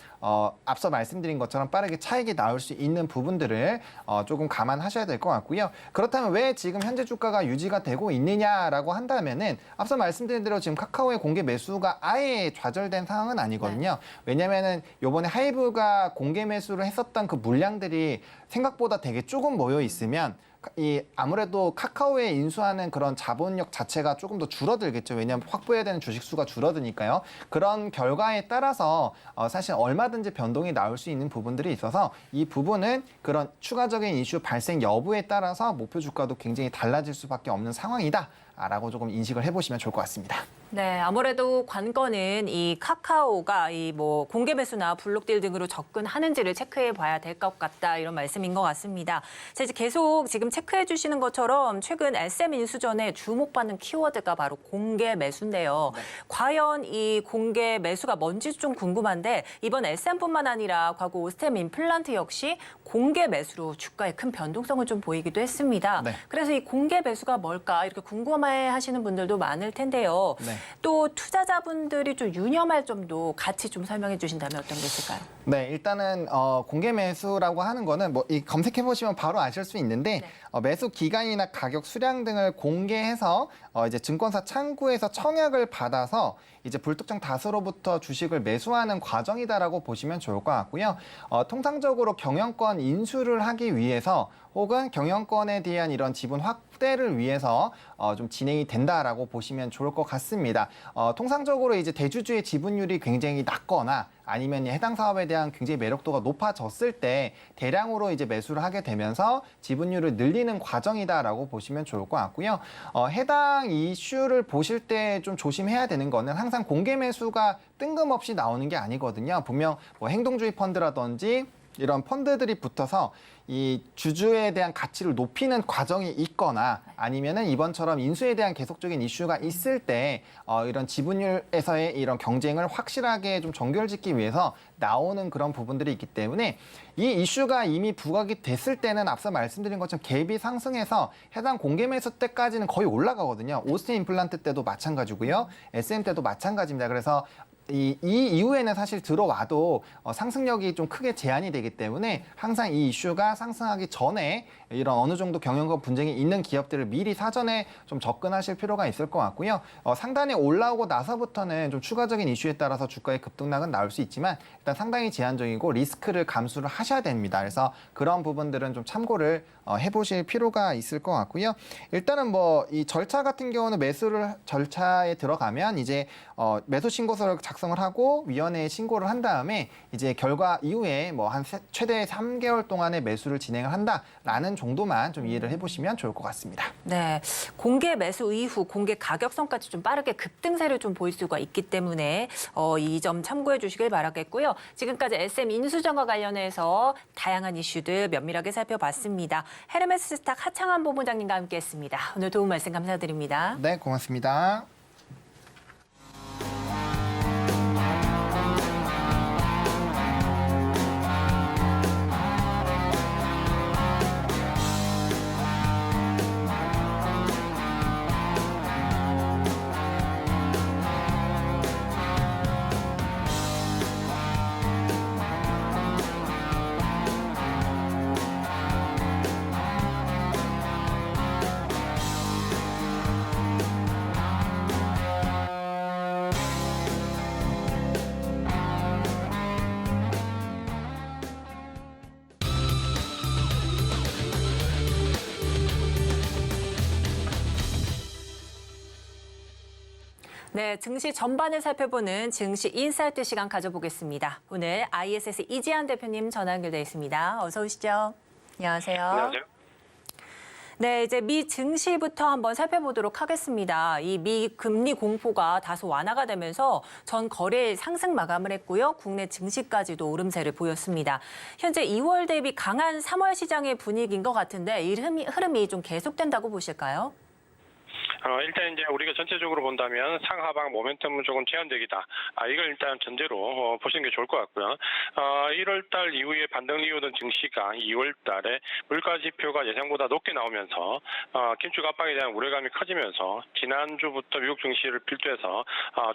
앞서 말씀드린 것처럼 빠르게 차익이 나올 수 있는 부분들을 조금 감안하셔야 될 것 같고요. 그렇다면 왜 지금 현재 주가가 유지가 되고 있느냐라고 한다면은 앞서 말씀드린 대로 지금 카카오의 공개 매수가 아예 좌절된 상황은 아니거든요. 왜냐면은 요번에 하이브가 공개 매수를 했었던 그 물량들이 생각보다 되게 조금 모여 있으면 아무래도 카카오에 인수하는 그런 자본력 자체가 조금 더 줄어들겠죠. 왜냐하면 확보해야 되는 주식 수가 줄어드니까요. 그런 결과에 따라서 사실 얼마든지 변동이 나올 수 있는 부분들이 있어서 이 부분은 그런 추가적인 이슈 발생 여부에 따라서 목표 주가도 굉장히 달라질 수밖에 없는 상황이다. 있다라고 조금 인식을 해보시면 좋을 것 같습니다. 네, 아무래도 관건은 이 카카오가 이 뭐 공개 매수나 블록딜 등으로 접근하는지를 체크해 봐야 될 것 같다 이런 말씀인 것 같습니다. 자, 이제 계속 지금 체크해 주시는 것처럼 최근 SM 인수전에 주목받는 키워드가 바로 공개 매수인데요. 과연 이 공개 매수가 뭔지 좀 궁금한데 이번 SM뿐만 아니라 과거 오스템 임플란트 역시 공개 매수로 주가에 큰 변동성을 좀 보이기도 했습니다. 네. 그래서 이 공개 매수가 뭘까 이렇게 궁금해 하시는 분들도 많을 텐데요. 네. 또 투자자분들이 좀 유념할 점도 같이 좀 설명해 주신다면 어떤 게 있을까요? 네, 일단은 공개 매수라고 하는 거는 뭐 이 검색해 보시면 바로 아실 수 있는데 매수 기간이나 가격 수량 등을 공개해서 이제 증권사 창구에서 청약을 받아서 이제 불특정 다수로부터 주식을 매수하는 과정이다라고 보시면 좋을 것 같고요. 통상적으로 경영권 인수를 하기 위해서 혹은 경영권에 대한 이런 지분 확대를 위해서 좀 진행이 된다라고 보시면 좋을 것 같습니다. 통상적으로 이제 대주주의 지분율이 굉장히 낮거나 아니면 해당 사업에 대한 굉장히 매력도가 높아졌을 때 대량으로 이제 매수를 하게 되면서 지분율을 늘리는 과정이다라고 보시면 좋을 것 같고요. 해당 이슈를 보실 때 좀 조심해야 되는 거는 항상 공개 매수가 뜬금없이 나오는 게 아니거든요. 분명 뭐 행동주의 펀드라든지 이런 펀드들이 붙어서 이 주주에 대한 가치를 높이는 과정이 있거나 아니면은 이번처럼 인수에 대한 계속적인 이슈가 있을 때 이런 지분율에서의 이런 경쟁을 확실하게 좀 정결짓기 위해서 나오는 그런 부분들이 있기 때문에 이 이슈가 이미 부각이 됐을 때는 앞서 말씀드린 것처럼 갭이 상승해서 해당 공개 매수 때까지는 거의 올라가거든요. 오스틴 임플란트 때도 마찬가지고요. SM 때도 마찬가지입니다. 그래서 이 이후에는 사실 들어와도 상승력이 좀 크게 제한이 되기 때문에 항상 이 이슈가 상승하기 전에 이런 어느 정도 경영권 분쟁이 있는 기업들을 미리 사전에 좀 접근하실 필요가 있을 것 같고요. 상단에 올라오고 나서부터는 좀 추가적인 이슈에 따라서 주가의 급등락은 나올 수 있지만 일단 상당히 제한적이고 리스크를 감수를 하셔야 됩니다. 그래서 그런 부분들은 좀 참고를 해보실 필요가 있을 것 같고요. 일단은 뭐 이 절차 같은 경우는 매수를 절차에 들어가면 이제 매수 신고서를 작성을 하고 위원회에 신고를 한 다음에 이제 결과 이후에 뭐 한 최대 3개월 동안의 매수를 진행을 한다라는 정도만 좀 이해를 해보시면 좋을 것 같습니다. 네, 공개 매수 이후 공개 가격선까지 좀 빠르게 급등세를 좀 보일 수가 있기 때문에 이 점 참고해 주시길 바라겠고요. 지금까지 SM 인수전과 관련해서 다양한 이슈들 면밀하게 살펴봤습니다. 헤르메스 스탁 하창한 본부장님과 함께했습니다. 오늘 도움 말씀 감사드립니다. 네, 고맙습니다. 네, 증시 전반을 살펴보는 증시 인사이트 시간 가져보겠습니다. 오늘 ISS 이지한 대표님 전화 연결돼 있습니다. 어서 오시죠. 안녕하세요. 안녕하세요. 네, 이제 미 증시부터 한번 살펴보도록 하겠습니다. 이 미 금리 공포가 다소 완화가 되면서 전 거래일 상승 마감을 했고요. 국내 증시까지도 오름세를 보였습니다. 현재 2월 대비 강한 3월 시장의 분위기인 것 같은데 이 흐름이 좀 계속된다고 보실까요? 일단 이제 우리가 전체적으로 본다면 상하방 모멘텀은 조금 제한적이다. 이걸 일단 전제로 보시는 게 좋을 것 같고요. 1월 달 이후에 반등이오던 증시가 2월 달에 물가 지표가 예상보다 높게 나오면서 긴축 압박에 대한 우려감이 커지면서 지난주부터 미국 증시를 필두해서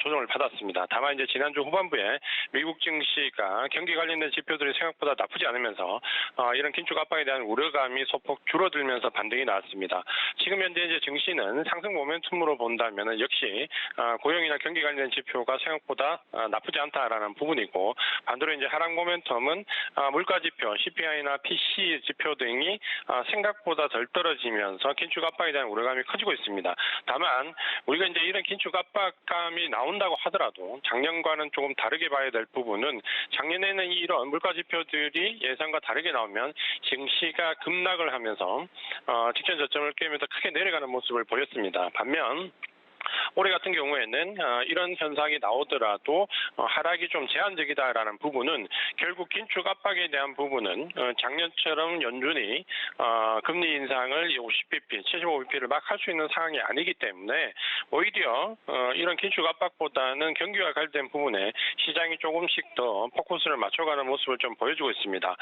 조정을 받았습니다. 다만 이제 지난주 후반부에 미국 증시가 경기 관련된 지표들이 생각보다 나쁘지 않으면서 이런 긴축 압박에 대한 우려감이 소폭 줄어들면서 반등이 나왔습니다. 지금 현재 이제 증시는 상승 모멘텀으로 본다면 역시 고용이나 경기 관련 지표가 생각보다 나쁘지 않다라는 부분이고 반대로 이제 하락 모멘텀은 물가 지표, CPI나 PCE 지표 등이 생각보다 덜 떨어지면서 긴축 압박에 대한 우려감이 커지고 있습니다. 다만 우리가 이제 이런 긴축 압박감이 나온다고 하더라도 작년과는 조금 다르게 봐야 될 부분은 작년에는 이런 물가 지표들이 예상과 다르게 나오면 증시가 급락을 하면서 직전 저점을 깨면서 크게 내려가는 모습을 보였습니다. 있습니다. 반면 올해 같은 경우에는 이런 현상이 나오더라도 하락이 좀 제한적이다라는 부분은 결국 긴축 압박에 대한 부분은 작년처럼 연준이 금리 인상을 50bp, 75bp를 막 할 수 있는 상황이 아니기 때문에 오히려 이런 긴축 압박보다는 경기와 관련된 부분에 시장이 조금씩 더 포커스를 맞춰가는 모습을 좀 보여주고 있습니다.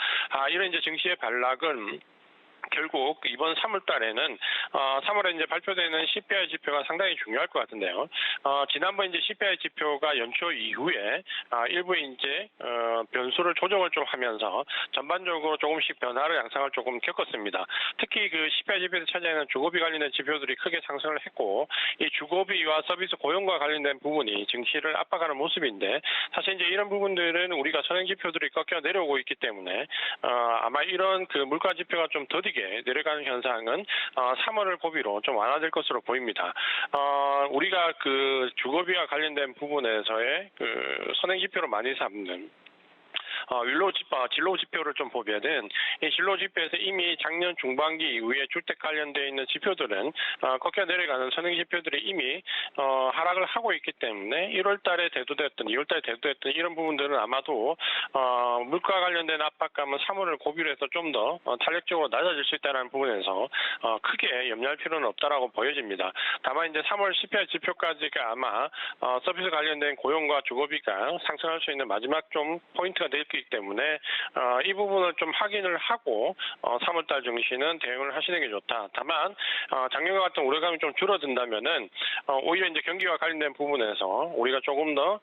이런 이제 증시의 반락은 결국 이번 3월 달에는 3월에 이제 발표되는 CPI 지표가 상당히 중요할 것 같은데요. 지난번 이제 CPI 지표가 연초 이후에 일부 이제 변수를 조정을 좀 하면서 전반적으로 조금씩 변화를 양상을 조금 겪었습니다. 특히 그 CPI 지표에서 차지하는 주거비 관련된 지표들이 크게 상승을 했고 이 주거비와 서비스 고용과 관련된 부분이 증시를 압박하는 모습인데 사실 이제 이런 부분들은 우리가 선행 지표들이 꺾여 내려오고 있기 때문에 아마 이런 그 물가 지표가 좀 더디게 내려가는 현상은 3월을 고비로 좀 완화될 것으로 보입니다. 우리가 그 주거비와 관련된 부분에서의 그 선행 지표로 많이 삼는 진로 지표를 좀 보면은 이 진로 지표에서 이미 작년 중반기 이후에 주택 관련되어 있는 지표들은 꺾여 내려가는 선행 지표들이 이미 하락을 하고 있기 때문에 1월 달에 대두됐던 2월 달에 대두됐던 이런 부분들은 아마도 물가 관련된 압박감은 3월을 고비로 해서 좀 더 탄력적으로 낮아질 수 있다는 부분에서 크게 염려할 필요는 없다라고 보여집니다. 다만 이제 3월 CPI 지표까지가 아마 서비스 관련된 고용과 주거비가 상승할 수 있는 마지막 좀 포인트가 될 거기 때문에 이 부분을 좀 확인을 하고 3월달 증시는 대응을 하시는 게 좋다. 다만 작년과 같은 우려감이 좀 줄어든다면은 오히려 이제 경기와 관련된 부분에서 우리가 조금 더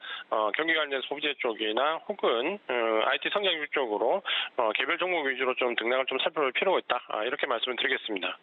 경기 관련된 소비재 쪽이나 혹은 IT 성장률 쪽으로 개별 종목 위주로 좀 등락을 좀 살펴볼 필요가 있다. 이렇게 말씀을 드리겠습니다.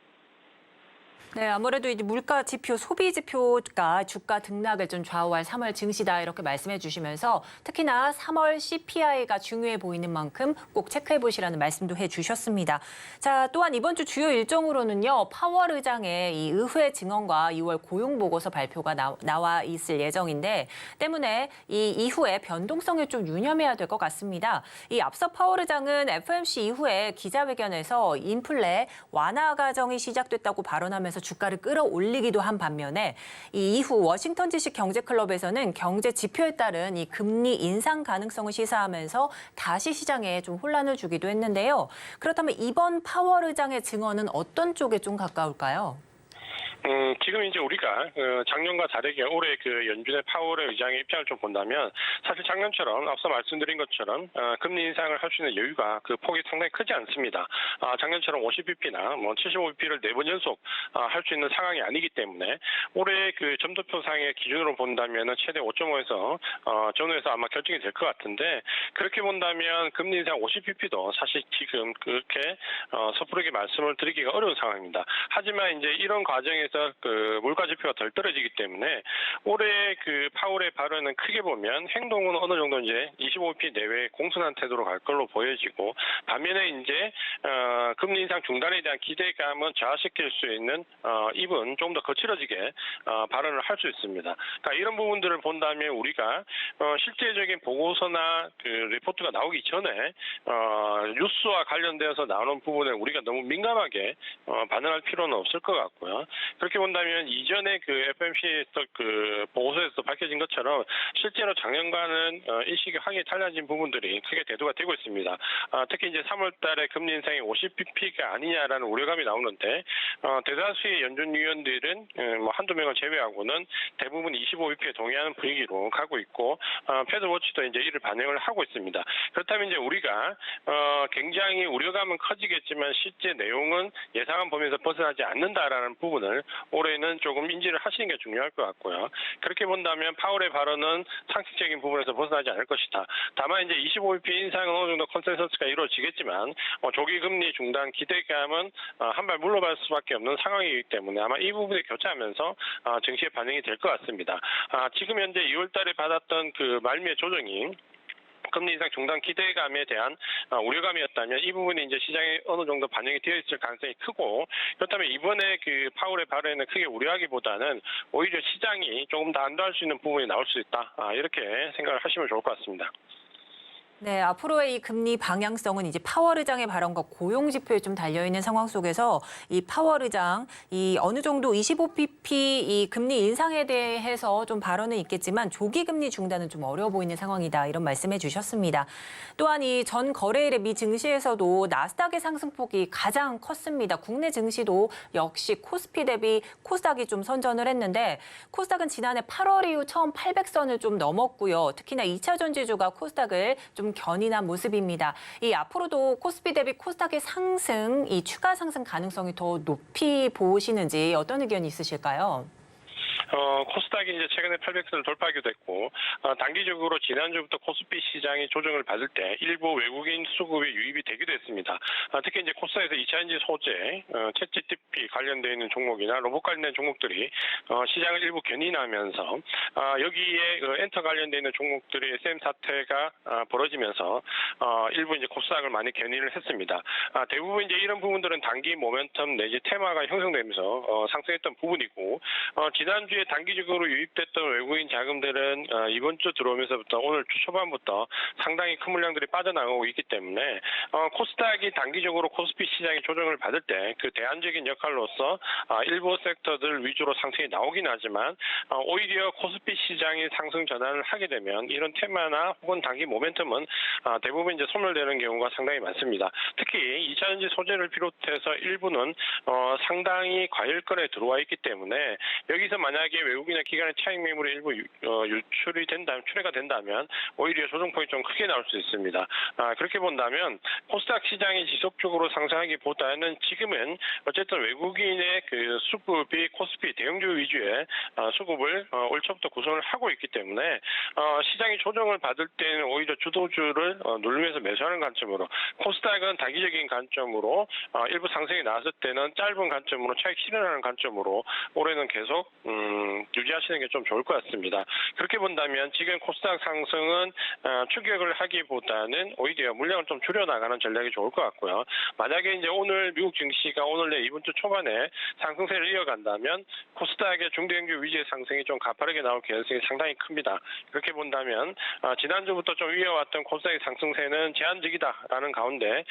네, 아무래도 이제 물가 지표, 소비 지표가 주가 등락을 좀 좌우할 3월 증시다 이렇게 말씀해 주시면서 특히나 3월 CPI가 중요해 보이는 만큼 꼭 체크해 보시라는 말씀도 해 주셨습니다. 자, 또한 이번 주 주요 일정으로는요. 파월 의장의 이 의회 증언과 2월 고용 보고서 발표가 나와 있을 예정인데 때문에 이 이후에 변동성에 좀 유념해야 될 것 같습니다. 이 앞서 파월 의장은 FOMC 이후에 기자회견에서 인플레 완화 과정이 시작됐다고 발언하면서 주가를 끌어올리기도 한 반면에 이 이후 워싱턴 지식 경제클럽에서는 경제 지표에 따른 이 금리 인상 가능성을 시사하면서 다시 시장에 좀 혼란을 주기도 했는데요. 그렇다면 이번 파월 의장의 증언은 어떤 쪽에 좀 가까울까요? 지금 이제 우리가 작년과 다르게 올해 그 연준의 파월의 의장의 입장을 좀 본다면 사실 작년처럼 앞서 말씀드린 것처럼 금리 인상을 할 수 있는 여유가 그 폭이 상당히 크지 않습니다. 작년처럼 50bp나 뭐 75bp를 4번 연속 할 수 있는 상황이 아니기 때문에 올해 그 점도표상의 기준으로 본다면 최대 5.5에서 전후에서 아마 결정이 될 것 같은데 그렇게 본다면 금리 인상 50bp도 사실 지금 그렇게 섣부르게 말씀을 드리기가 어려운 상황입니다. 하지만 이제 이런 과정에서 그 물가 지표가 덜 떨어지기 때문에 올해 그 파월의 발언은 크게 보면 행동은 어느 정도 이제 25bp 내외 공손한 태도로 갈 걸로 보여지고 반면에 이제 금리 인상 중단에 대한 기대감은 저하시킬 수 있는 입은 좀 더 거칠어지게 발언을 할 수 있습니다. 그러니까 이런 부분들을 본다면 우리가 실제적인 보고서나 그 리포트가 나오기 전에 뉴스와 관련되어서 나오는 부분에 우리가 너무 민감하게 반응할 필요는 없을 것 같고요. 그렇게 본다면 이전에 그 FOMC 그 보고서에서 밝혀진 것처럼 실제로 작년과는 일시기 확연히 달라진 부분들이 크게 대두가 되고 있습니다. 특히 이제 3월달에 금리 인상이 50bp가 아니냐라는 우려감이 나오는데 대다수의 연준 위원들은 뭐 한두 명을 제외하고는 대부분 25bp에 동의하는 분위기로 가고 있고 패드워치도 이제 이를 반영을 하고 있습니다. 그렇다면 이제 우리가 굉장히 우려감은 커지겠지만 실제 내용은 예상한 범위에서 벗어나지 않는다라는 부분을 올해는 조금 인지를 하시는 게 중요할 것 같고요. 그렇게 본다면 파월의 발언은 상식적인 부분에서 벗어나지 않을 것이다. 다만 이제 25bp 인상은 어느 정도 컨센서스가 이루어지겠지만 조기 금리 중단 기대감은 한 발 물러갈 수밖에 없는 상황이기 때문에 아마 이 부분에 교차하면서 증시에 반영이 될 것 같습니다. 지금 현재 2월달에 받았던 그 말미의 조정이 금리 인상 중단 기대감에 대한 우려감이었다면 이 부분이 이제 시장에 어느 정도 반영이 되어 있을 가능성이 크고 그렇다면 이번에 그 파월의 발언을 크게 우려하기보다는 오히려 시장이 조금 더 안도할 수 있는 부분이 나올 수 있다. 이렇게 생각을 하시면 좋을 것 같습니다. 네, 앞으로의 이 금리 방향성은 이제 파월 의장의 발언과 고용 지표에 좀 달려 있는 상황 속에서 이 파월 의장 이 어느 정도 25bp 이 금리 인상에 대해서 좀 발언은 있겠지만 조기 금리 중단은 좀 어려워 보이는 상황이다 이런 말씀해 주셨습니다. 또한 이 전 거래일의 미 증시에서도 나스닥의 상승폭이 가장 컸습니다. 국내 증시도 역시 코스피 대비 코스닥이 좀 선전을 했는데 코스닥은 지난해 8월 이후 처음 800선을 좀 넘었고요. 특히나 2차 전지주가 코스닥을 좀 견인한 모습입니다. 이 앞으로도 코스피 대비 코스닥의 상승, 이 추가 상승 가능성이 더 높이 보시는지 어떤 의견이 있으실까요? 코스닥이 이제 최근에 800선을 돌파하기도 했고, 단기적으로 지난주부터 코스피 시장이 조정을 받을 때 일부 외국인 수급이 유입이 되기도 했습니다. 특히 이제 코스닥에서 2차전지 소재, 챗GPT 관련되어 있는 종목이나 로봇 관련된 종목들이 시장을 일부 견인하면서 여기에 엔터 관련되어 있는 종목들의 SM 사태가 벌어지면서 일부 이제 코스닥을 많이 견인을 했습니다. 대부분 이제 이런 부분들은 단기 모멘텀 내지 테마가 형성되면서 상승했던 부분이고, 지난주에 단기적으로 유입됐던 외국인 자금들은 이번 주 들어오면서부터 오늘 주 초반부터 상당히 큰 물량들이 빠져나가고 있기 때문에 코스닥이 단기적으로 코스피 시장이 조정을 받을 때 그 대안적인 역할로서 일부 섹터들 위주로 상승이 나오긴 하지만 오히려 코스피 시장이 상승 전환을 하게 되면 이런 테마나 혹은 단기 모멘텀은 대부분 이제 소멸되는 경우가 상당히 많습니다. 특히 2차전지 소재를 비롯해서 일부는 상당히 과열권에 들어와 있기 때문에 여기서 만약에 외국인의 기관의 차익 매물이 일부 유출이 된다면, 출회가 된다면 오히려 조정폭이 좀 크게 나올 수 있습니다. 그렇게 본다면 코스닥 시장이 지속적으로 상승하기보다는 지금은 어쨌든 외국인의 그 수급이 코스피 대형주 위주의 수급을 올 초부터 구성을 하고 있기 때문에 시장이 조정을 받을 때는 오히려 주도주를 누르면서 매수하는 관점으로, 코스닥은 단기적인 관점으로 일부 상승이 나왔을 때는 짧은 관점으로 차익 실현하는 관점으로 올해는 계속 유지하시는 게 좀 좋을 것 같습니다. 그렇게 본다면 지금 코스닥 상승은 추격을 하기보다는 오히려 물량을 좀 줄여나가는 전략이 좋을 것 같고요. 만약에 이제 오늘 미국 증시가 오늘 내 이번 주 초반에 상승세를 이어간다면 코스닥의 중대형주 위주의 상승이 좀 가파르게 나올 가능성이 상당히 큽니다. 그렇게 본다면 지난주부터 좀 이어왔던 코스닥의 상승세는 제한적이다라는 가운데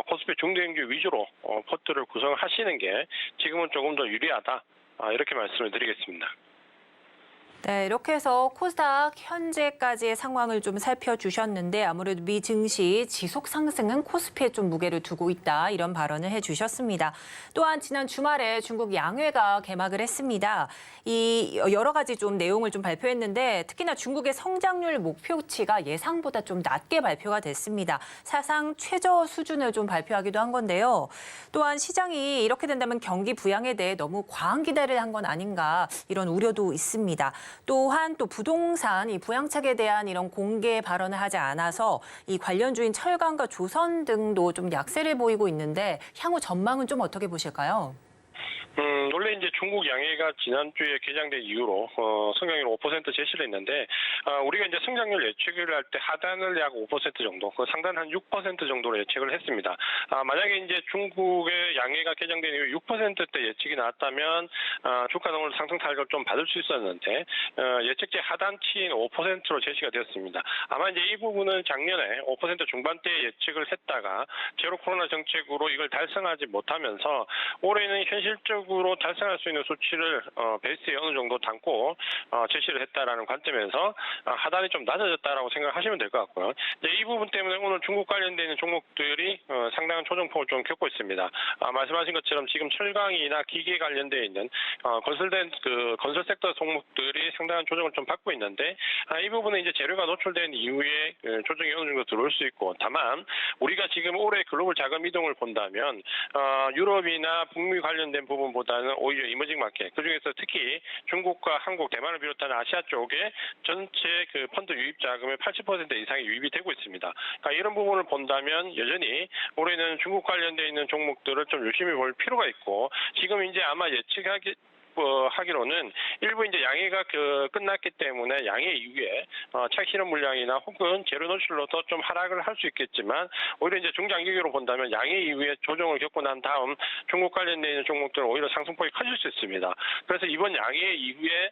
코스피 중대형주 위주로 포트를 구성하시는 게 지금은 조금 더 유리하다. 이렇게 말씀을 드리겠습니다. 네, 이렇게 해서 코스닥 현재까지의 상황을 좀 살펴주셨는데 아무래도 미 증시 지속 상승은 코스피에 좀 무게를 두고 있다 이런 발언을 해주셨습니다. 또한 지난 주말에 중국 양회가 개막을 했습니다. 이 여러 가지 좀 내용을 좀 발표했는데 특히나 중국의 성장률 목표치가 예상보다 좀 낮게 발표가 됐습니다. 사상 최저 수준을 좀 발표하기도 한 건데요. 또한 시장이 이렇게 된다면 경기 부양에 대해 너무 과한 기대를 한 건 아닌가 이런 우려도 있습니다. 또한 또 부동산 이 부양책에 대한 이런 공개 발언을 하지 않아서 이 관련주인 철강과 조선 등도 좀 약세를 보이고 있는데 향후 전망은 좀 어떻게 보실까요? 원래 이제 중국 양회가 지난주에 개장된 이후로 성장률 5% 제시를 했는데 우리가 이제 성장률 예측을 할 때 하단을 약 5% 정도, 상단 한 6% 정도로 예측을 했습니다. 만약에 이제 중국의 양회가 개장된 이후 6%대 예측이 나왔다면 주가는 오늘 상승 타격을 좀 받을 수 있었는데 예측치 하단치인 5%로 제시가 되었습니다. 아마 이제 이 부분은 작년에 5% 중반대에 예측을 했다가 제로 코로나 정책으로 이걸 달성하지 못하면서 올해는 현실적으로 달성할 수 있는 수치를 베이스에 어느 정도 담고 제시를 했다라는 관점에서 하단이 좀 낮아졌다라고 생각하시면 될 것 같고요. 이제 이 부분 때문에 오늘 중국 관련돼 있는 종목들이 상당한 조정폭을 좀 겪고 있습니다. 말씀하신 것처럼 지금 철강이나 기계 관련돼 있는 건설 섹터 종목들이 상당한 조정을 좀 받고 있는데 이 부분은 이제 재료가 노출된 이후에 조정이 어느 정도 들어올 수 있고, 다만 우리가 지금 올해 글로벌 자금 이동을 본다면 유럽이나 북미 관련된 부분보다는 오히려 이머징 마켓, 그중에서 특히 중국과 한국, 대만을 비롯한 아시아 쪽에 전체 그 펀드 유입 자금의 80% 이상이 유입이 되고 있습니다. 그러니까 이런 부분을 본다면 여전히 올해는 중국 관련돼 있는 종목들을 좀 유심히 볼 필요가 있고, 지금 이제 아마 예측하기로는 일부 이제 양해가 끝났기 때문에 양해 이후에 차익 실현 물량이나 혹은 재료 노출로도 좀 하락을 할 수 있겠지만 오히려 이제 중장기적으로 본다면 양해 이후에 조정을 겪고 난 다음 중국 관련돼 있는 종목들은 오히려 상승폭이 커질 수 있습니다. 그래서 이번 양해 이후에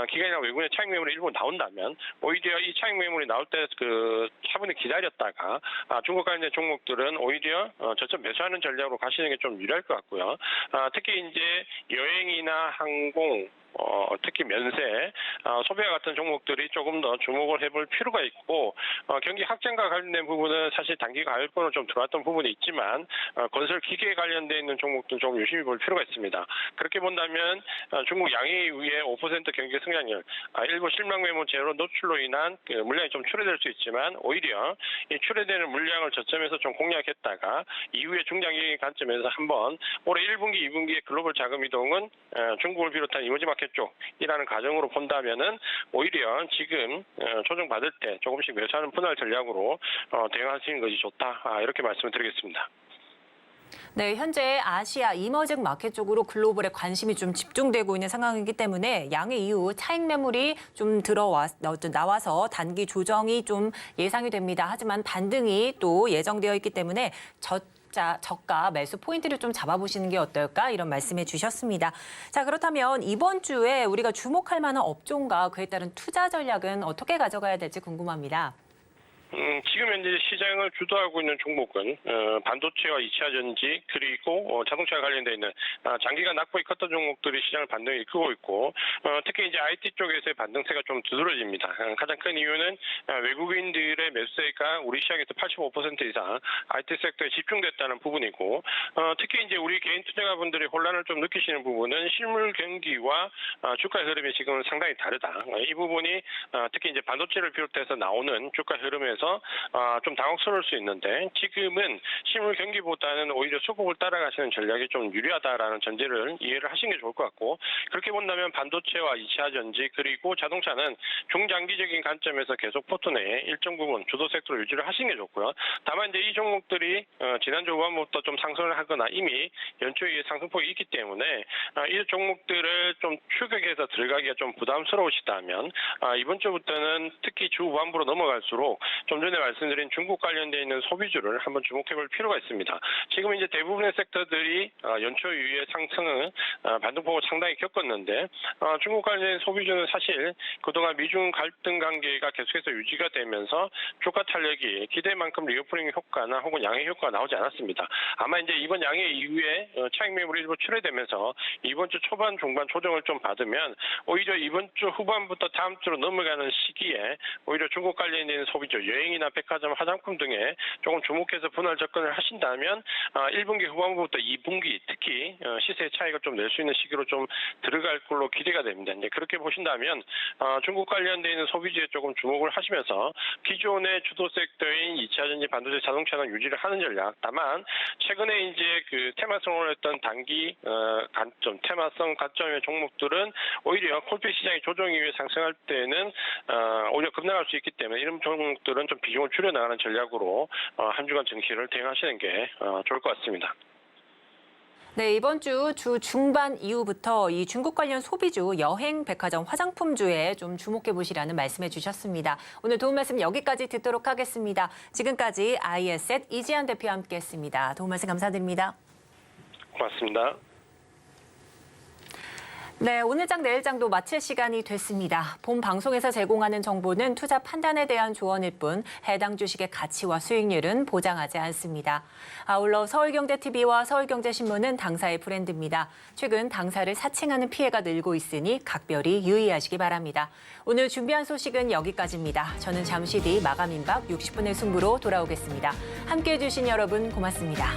기관이나 외국인의 차익 매물이 일부 나온다면 오히려 이 차익 매물이 나올 때 차분히 기다렸다가 중국 관련된 종목들은 오히려 저점 매수하는 전략으로 가시는 게 좀 유리할 것 같고요. 특히 이제 여행이나 항공 특히 면세, 소비와 같은 종목들이 조금 더 주목을 해볼 필요가 있고 경기 확장과 관련된 부분은 사실 단기 가격권으로 좀 들어왔던 부분이 있지만 건설 기계에 관련돼 있는 종목도 좀 유심히 볼 필요가 있습니다. 그렇게 본다면 중국 양해 이후에 5% 경기 성장률, 일부 실망 매물 제로 노출로 인한 물량이 좀 출회될 수 있지만 오히려 이 출회되는 물량을 저점에서 좀 공략했다가 이후에 중장기 관점에서 한번 올해 1분기, 2분기의 글로벌 자금 이동은 중국을 비롯한 이머지 마켓 쪽이라는 가정으로 본다면은 오히려 지금 조정 받을 때 조금씩 매수하는 분할 전략으로 대응하시는 것이 좋다 이렇게 말씀을 드리겠습니다. 네, 현재 아시아 이머징 마켓 쪽으로 글로벌에 관심이 좀 집중되고 있는 상황이기 때문에 양해 이후 차익 매물이 좀 나와서 단기 조정이 좀 예상이 됩니다. 하지만 반등이 또 예정되어 있기 때문에 저가 매수 포인트를 좀 잡아보시는 게 어떨까 이런 말씀해 주셨습니다. 자, 그렇다면 이번 주에 우리가 주목할 만한 업종과 그에 따른 투자 전략은 어떻게 가져가야 될지 궁금합니다. 지금 현재 시장을 주도하고 있는 종목은 반도체와 2차 전지 그리고 자동차와 관련돼 있는 장기간 낙폭이 컸던 종목들이 시장을 반등을 이끌고 있고 특히 이제 IT 쪽에서의 반등세가 좀 두드러집니다. 가장 큰 이유는 외국인들의 매수세가 우리 시장에서 85% 이상 IT 섹터에 집중됐다는 부분이고 특히 이제 우리 개인 투자가분들이 혼란을 좀 느끼시는 부분은 실물 경기와 주가 흐름이 지금 상당히 다르다. 이 부분이 특히 이제 반도체를 비롯해서 나오는 주가 흐름에 좀 당혹스러울 수 있는데 지금은 실물 경기보다는 오히려 수급을 따라가시는 전략이 좀 유리하다라는 전제를 이해를 하시는 게 좋을 것 같고 그렇게 본다면 반도체와 2차 전지 그리고 자동차는 중장기적인 관점에서 계속 포트 내에 일정 부분 주도 섹터로 유지를 하시는 게 좋고요. 다만 이제 이 종목들이 지난주 후반부터 좀 상승을 하거나 이미 연초에 상승폭이 있기 때문에 이 종목들을 좀 추격해서 들어가기가 좀 부담스러우시다면 이번 주부터는 특히 주 후반부로 넘어갈수록 좀 전에 말씀드린 중국 관련돼 있는 소비주를 한번 주목해볼 필요가 있습니다. 지금 이제 대부분의 섹터들이 연초 이후에 상승은 반등폭을 상당히 겪었는데 중국 관련 소비주는 사실 그동안 미중 갈등 관계가 계속해서 유지가 되면서 주가 탄력이 기대만큼 리오프닝 효과나 혹은 양해 효과가 나오지 않았습니다. 아마 이제 이번 양해 이후에 차익 매물이 일부 출회되면서 이번 주 초반 중반 조정을 좀 받으면 오히려 이번 주 후반부터 다음 주로 넘어가는 시기에 오히려 중국 관련돼 있는 소비주 여행이나 백화점, 화장품 등에 조금 주목해서 분할 접근을 하신다면 1분기 후반부부터 2분기 특히 시세 차익을 좀 낼 수 있는 시기로 좀 들어갈 걸로 기대가 됩니다. 이제 그렇게 보신다면 중국 관련돼 있는 소비주에 조금 주목을 하시면서 기존의 주도 섹터인 2차 전지, 반도체, 자동차는 유지를 하는 전략. 다만 최근에 이제 그 테마성을 했던 단기 관점, 테마성 관점의 종목들은 오히려 콜피 시장이 조정 이후에 상승할 때는 오히려 급락할 수 있기 때문에 이런 종목들은 좀 비중을 줄여나가는 전략으로 한 주간 증시를 대응하시는 게 좋을 것 같습니다. 네, 이번 주 중반 이후부터 이 중국 관련 소비주, 여행, 백화점, 화장품주에 좀 주목해 보시라는 말씀해 주셨습니다. 오늘 도움 말씀 여기까지 듣도록 하겠습니다. 지금까지 IS셋 이지한 대표와 함께했습니다. 도움 말씀 감사드립니다. 고맙습니다. 네, 오늘장 내일장도 마칠 시간이 됐습니다. 본 방송에서 제공하는 정보는 투자 판단에 대한 조언일 뿐 해당 주식의 가치와 수익률은 보장하지 않습니다. 아울러 서울경제TV와 서울경제신문은 당사의 브랜드입니다. 최근 당사를 사칭하는 피해가 늘고 있으니 각별히 유의하시기 바랍니다. 오늘 준비한 소식은 여기까지입니다. 저는 잠시 뒤 마감 임박 60분의 승부로 돌아오겠습니다. 함께해 주신 여러분 고맙습니다.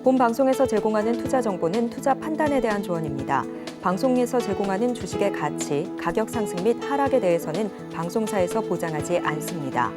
본 방송에서 제공하는 투자 정보는 투자 판단에 대한 조언입니다. 방송에서 제공하는 주식의 가치, 가격 상승 및 하락에 대해서는 방송사에서 보장하지 않습니다.